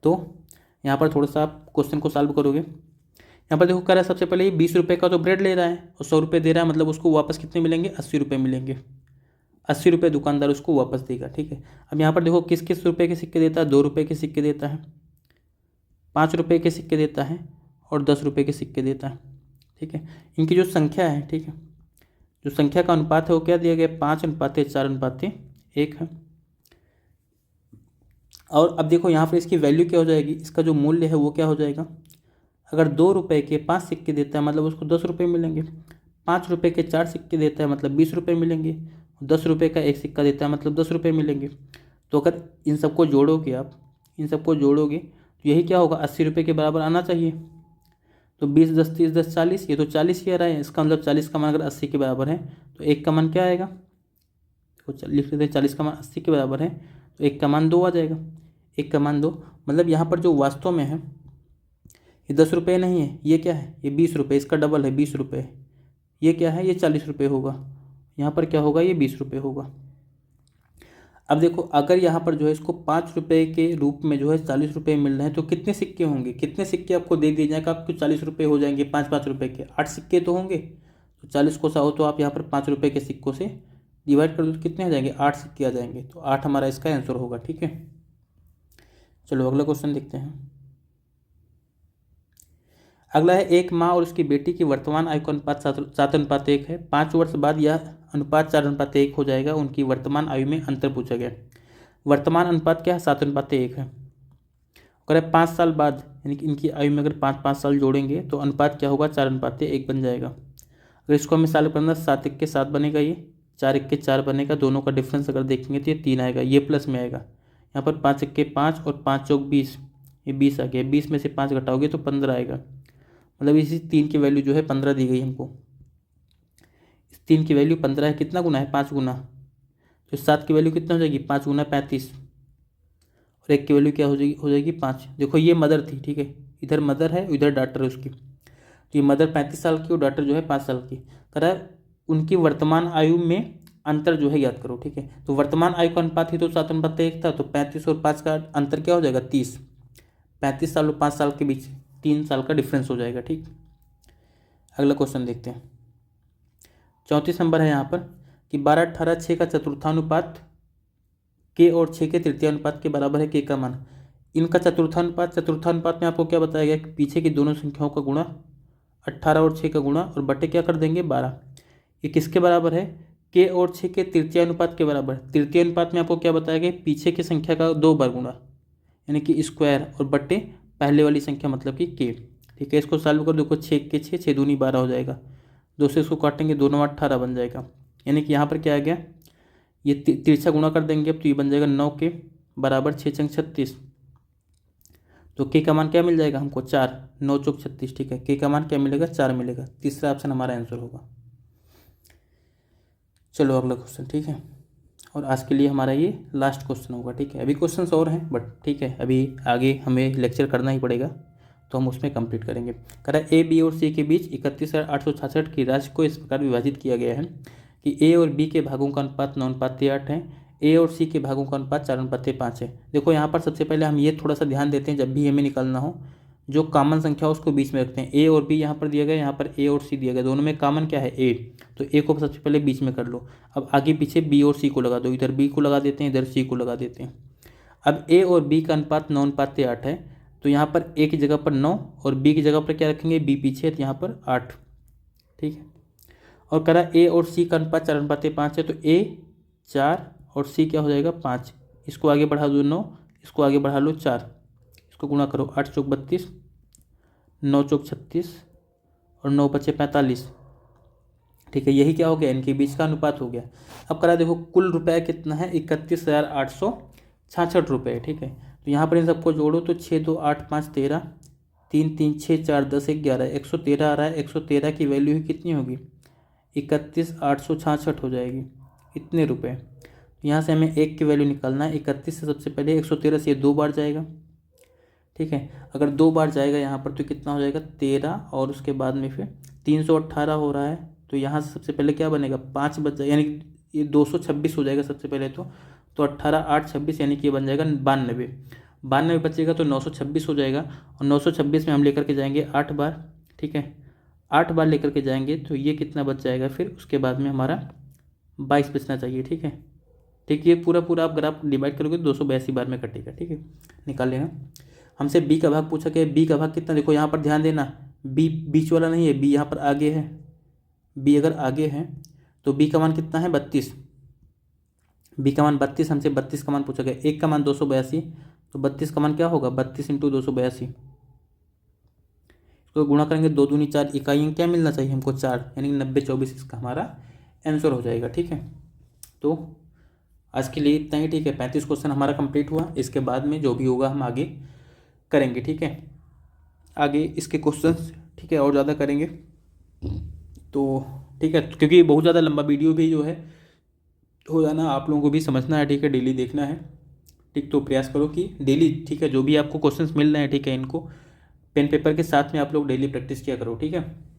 तो यहाँ पर थोड़ा सा आप क्वेश्चन को सॉल्व करोगे। यहाँ पर देखो कह रहा है सबसे पहले ये 20 रुपये का तो ब्रेड ले रहा है और 100 रुपये दे रहा है, मतलब उसको वापस कितने मिलेंगे, 80 रुपये मिलेंगे। 80 रुपये दुकानदार उसको वापस देगा। ठीक है, अब यहाँ पर देखो किस किस रुपये के सिक्के देता है, 2 रुपये के सिक्के देता है, 5 रुपये के सिक्के देता है और 10 रुपये के सिक्के देता है। ठीक है, इनकी जो संख्या है, ठीक है, जो संख्या का अनुपात है वो क्या दिया गया, 5:4:1 है। और अब देखो यहाँ पर इसकी वैल्यू क्या हो जाएगी, इसका जो मूल्य है वो क्या हो जाएगा। अगर 2 रुपये के 5 सिक्के देता है मतलब उसको 10 रुपये मिलेंगे। 5 रुपये के 4 सिक्के देता है मतलब 20 रुपये मिलेंगे। 10 रुपये का एक सिक्का देता है मतलब 10 रुपये मिलेंगे। तो अगर इन सबको जोड़ोगे, आप इन सबको जोड़ोगे तो यही क्या होगा, 80 रुपये के बराबर आना चाहिए। तो 20 10 30 10 40, ये तो 40 ही आ रहा है। इसका मतलब 40 का मान अगर 80 के बराबर है तो एक का मान क्या आएगा, तो लिख लेते हैं 40 का मान 80 के बराबर है तो एक का मान 2 आ जाएगा। एक का मान 2, मतलब यहाँ पर जो वास्तव में है ये 10 रुपये नहीं है, ये क्या है, ये 20 रुपये, इसका डबल है 20 रुपये। ये क्या है, ये 40 रुपये होगा। यहाँ पर क्या होगा, ये 20 रुपये होगा। अब देखो अगर यहाँ पर जो है इसको 5 रुपये के रूप में जो है 40 रुपये मिल रहे हैं तो कितने सिक्के होंगे, कितने सिक्के आपको दे दिए जाएगा, आपको 40 रुपये हो जाएंगे 5-5 रुपये के, 8 सिक्के तो होंगे। तो 40 को चाहो तो आप यहाँ पर 5 रुपये के सिक्कों से डिवाइड कर दो तो कितने आ जाएंगे, 8 सिक्के आ जाएंगे। तो 8 हमारा इसका आंसर होगा। ठीक है, चलो अगला क्वेश्चन देखते हैं। अगला है, एक माँ और उसकी बेटी की वर्तमान आयु का अनुपात 7:1 है। 5 वर्ष बाद यह अनुपात 4:1 हो जाएगा। उनकी वर्तमान आयु में अंतर पूछा गया। वर्तमान अनुपात क्या है, 7:1 है। अगर 5 साल बाद यानी कि इनकी आयु में अगर 5-5 साल जोड़ेंगे तो अनुपात क्या होगा, 4:1 बन जाएगा। अगर इसको हमें सॉल्व करना, 7 1 के 7 बनेगा, ये 4 1 के 4 बनेगा। दोनों का डिफरेंस अगर देखेंगे तो ये 3 आएगा, ये प्लस में आएगा। यहाँ पर 5 1 के 5 और 5 चौक 20, ये 20 आ गया। 20 में से 5 घटाओगे तो 15 आएगा। मतलब इसी 3 की वैल्यू जो है 15 दी गई हमको। इस 3 की वैल्यू 15 है, कितना गुना है, 5 गुना। तो 7 की वैल्यू कितना हो जाएगी, 5 गुना 35, और 1 की वैल्यू क्या हो जाएगी 5। देखो ये मदर थी, ठीक है, इधर मदर है इधर डॉटर है उसकी। तो ये मदर 35 साल की और डॉटर जो है 5 साल की। कह रहा है उनकी वर्तमान आयु में अंतर जो है याद करो। ठीक है, तो वर्तमान आयु का अनुपात ही तो 7:1 था, तो 35 और 5 का अंतर क्या हो जाएगा, 30। 35 साल और 5 साल के बीच 3 साल का डिफरेंस हो जाएगा। ठीक, अगला क्वेश्चन देखते हैं। 34 नंबर है यहाँ पर कि 12:18:6 का चतुर्थानुपात के और 6 के तृतीयानुपात के बराबर है। के का मान, इनका चतुर्थानुपात में आपको क्या बताया गया कि पीछे की दोनों संख्याओं का गुणा, 18 और 6 का गुणा और बटे क्या कर देंगे 12। ये किसके बराबर है, के और 6 के तृतीयानुपात के बराबर। तृतीयानुपात में आपको क्या बताया गया, पीछे की संख्या का 2 बार गुणा यानी कि स्क्वायर और बटे पहले वाली संख्या मतलब कि के। ठीक है, इसको सॉल्व कर देखो, 6 के 6, 6 दूनी 12 हो जाएगा। 2 से इसको काटेंगे, 2 9 18 बन जाएगा। यानी कि यहाँ पर क्या आ गया, ये तिरछा गुणा कर देंगे अब तो ये बन जाएगा 9 के बराबर 6 चंग 36। तो के का मान क्या मिल जाएगा हमको, 4, 9 चौक 36। ठीक है, के का मान क्या मिलेगा, 4 मिलेगा। तीसरा ऑप्शन हमारा आंसर होगा। चलो अगला क्वेश्चन। ठीक है, और आज के लिए हमारा ये लास्ट क्वेश्चन होगा, ठीक है। अभी क्वेश्चंस और हैं बट ठीक है, अभी आगे हमें लेक्चर करना ही पड़ेगा तो हम उसमें कंप्लीट करेंगे। कह रहा है ए बी और सी के बीच 31,866 की राशि को इस प्रकार विभाजित किया गया है कि ए और बी के भागों का अनुपात 9:8 है, ए और सी के भागों का अनुपात 4:5 है। देखो यहाँ पर सबसे पहले हम ये थोड़ा सा ध्यान देते हैं, जब भी हमें निकालना हो जो कॉमन संख्या हो उसको बीच में रखते हैं। ए और बी यहाँ पर दिया गया, यहाँ पर ए और सी दिया गया, दोनों में कॉमन क्या है ए, तो ए को सबसे पहले बीच में कर लो। अब आगे पीछे बी और सी को लगा दो, इधर बी को लगा देते हैं, इधर सी को लगा देते हैं। अब ए और बी का अनुपात 9:8 है, तो यहाँ पर ए की जगह पर 9 और बी की जगह पर क्या रखेंगे, बी पीछे है तो यहाँ पर 8, ठीक है। और करा ए और सी का अनुपात 4:5 है, तो ए 4 और सी क्या हो जाएगा 5। इसको आगे बढ़ा दो 9, इसको आगे बढ़ा लो 4, इसको गुणा करो 8 चौक 32, 9 चौक 36 और 9 बचे 45, ठीक है। यही क्या हो गया, इनके बीच का अनुपात हो गया। अब करा देखो कुल रुपया कितना है, 31,866 रुपये, ठीक है। तो यहाँ पर इन सबको जोड़ो तो 6 2 8 5 13, 3 3 6 4 10 11, 113 आ रहा है। 113 की वैल्यू ही कितनी होगी, 31,866 हो जाएगी, इतने रुपए। तो यहाँ से हमें एक की वैल्यू निकालना है। 31 से सबसे पहले 113 से ये 2 बार जाएगा, ठीक है। अगर 2 बार जाएगा यहाँ पर तो कितना हो जाएगा 13, और उसके बाद में फिर 318 हो रहा है, तो यहाँ से सबसे पहले क्या बनेगा 5 बच जाएगा, यानी ये 226 हो जाएगा सबसे पहले तो 18 8 26 यानी कि ये बन जाएगा 92। 92 बचेगा तो 926 हो जाएगा, और 926 में हम लेकर के जाएंगे 8 बार, ठीक है। 8 बार लेकर के जाएंगे तो ये कितना बच जाएगा, फिर उसके बाद में हमारा 22 बचना चाहिए, ठीक है। ठीक, ये पूरा आप ग्राफ डिवाइड करोगे 282 बार में कटेगा, ठीक है। निकाल लेना। हमसे बी का भाग पूछा गया, बी का भाग कितना, देखो यहाँ पर ध्यान देना, बी बीच वाला नहीं है, बी यहाँ पर आगे है। बी अगर आगे है तो बी का मान कितना है 32, बी का मान 32, हमसे 32 का मान पूछा गया। एक का मान 282, तो 32 का मान क्या होगा 32 × 282, इसको गुणा करेंगे 2 दूनी 4, इकाइयाँ क्या मिलना चाहिए हमको 4, यानी 90 24 इसका हमारा आंसर हो जाएगा, ठीक है। तो आज के लिए इतना ही, ठीक है। 35 क्वेश्चन हमारा कंप्लीट हुआ, इसके बाद में जो भी होगा हम आगे करेंगे, ठीक है। आगे इसके क्वेश्चंस, ठीक है, और ज़्यादा करेंगे तो ठीक है, क्योंकि बहुत ज़्यादा लंबा वीडियो भी जो है हो जाना, आप लोगों को भी समझना है, ठीक है, डेली देखना है, ठीक। तो प्रयास करो कि डेली, ठीक है, जो भी आपको क्वेश्चंस मिल रहे हैं, ठीक है, इनको पेन पेपर के साथ में आप लोग डेली प्रैक्टिस किया करो, ठीक है।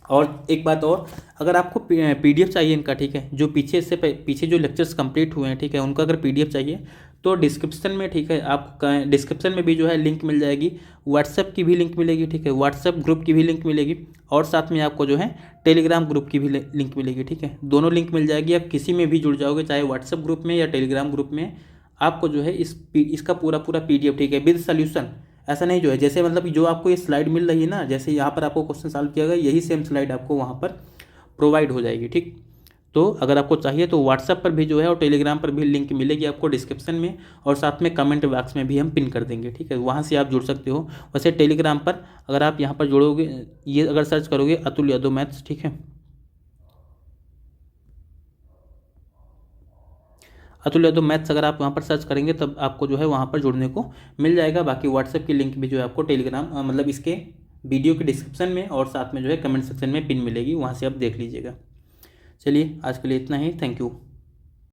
और एक बात और, अगर आपको पीडीएफ चाहिए इनका, ठीक है, जो पीछे जो लेक्चर्स कंप्लीट हुए हैं, ठीक है, उनका अगर पीडीएफ चाहिए तो डिस्क्रिप्शन में, ठीक है, आपका डिस्क्रिप्शन में भी जो है लिंक मिल जाएगी, व्हाट्सएप की भी लिंक मिलेगी, ठीक है, व्हाट्सएप ग्रुप की भी लिंक मिलेगी, और साथ में आपको जो है टेलीग्राम ग्रुप की भी लिंक मिलेगी, ठीक है। दोनों लिंक मिल जाएगी, आप किसी में भी जुड़ जाओगे, चाहे व्हाट्सएप ग्रुप में या टेलीग्राम ग्रुप में, आपको जो है इसका पूरा पीडीएफ, ठीक है, विद सॉल्यूशन। ऐसा नहीं जो है, जैसे मतलब जो आपको ये स्लाइड मिल रही है ना, जैसे यहाँ पर आपको क्वेश्चन सॉल्व किया गया, यही सेम स्लाइड आपको वहाँ पर प्रोवाइड हो जाएगी, ठीक। तो अगर आपको चाहिए तो व्हाट्सएप पर भी जो है और टेलीग्राम पर भी लिंक मिलेगी आपको डिस्क्रिप्शन में, और साथ में कमेंट बॉक्स में भी हम पिन कर देंगे, ठीक है, वहाँ से आप जुड़ सकते हो। वैसे टेलीग्राम पर अगर आप यहाँ पर जुड़ोगे, ये अगर सर्च करोगे अतुल यादव मैथ्स, ठीक है, अतुल यादव मैथ्स अगर आप वहाँ पर सर्च करेंगे तब आपको जो है वहाँ पर जुड़ने को मिल जाएगा। बाकी व्हाट्सएप की लिंक भी जो है आपको टेलीग्राम मतलब इसके वीडियो के डिस्क्रिप्शन में और साथ में जो है कमेंट सेक्शन में पिन मिलेगी, वहाँ से आप देख लीजिएगा। चलिए आज के लिए इतना ही, थैंक यू।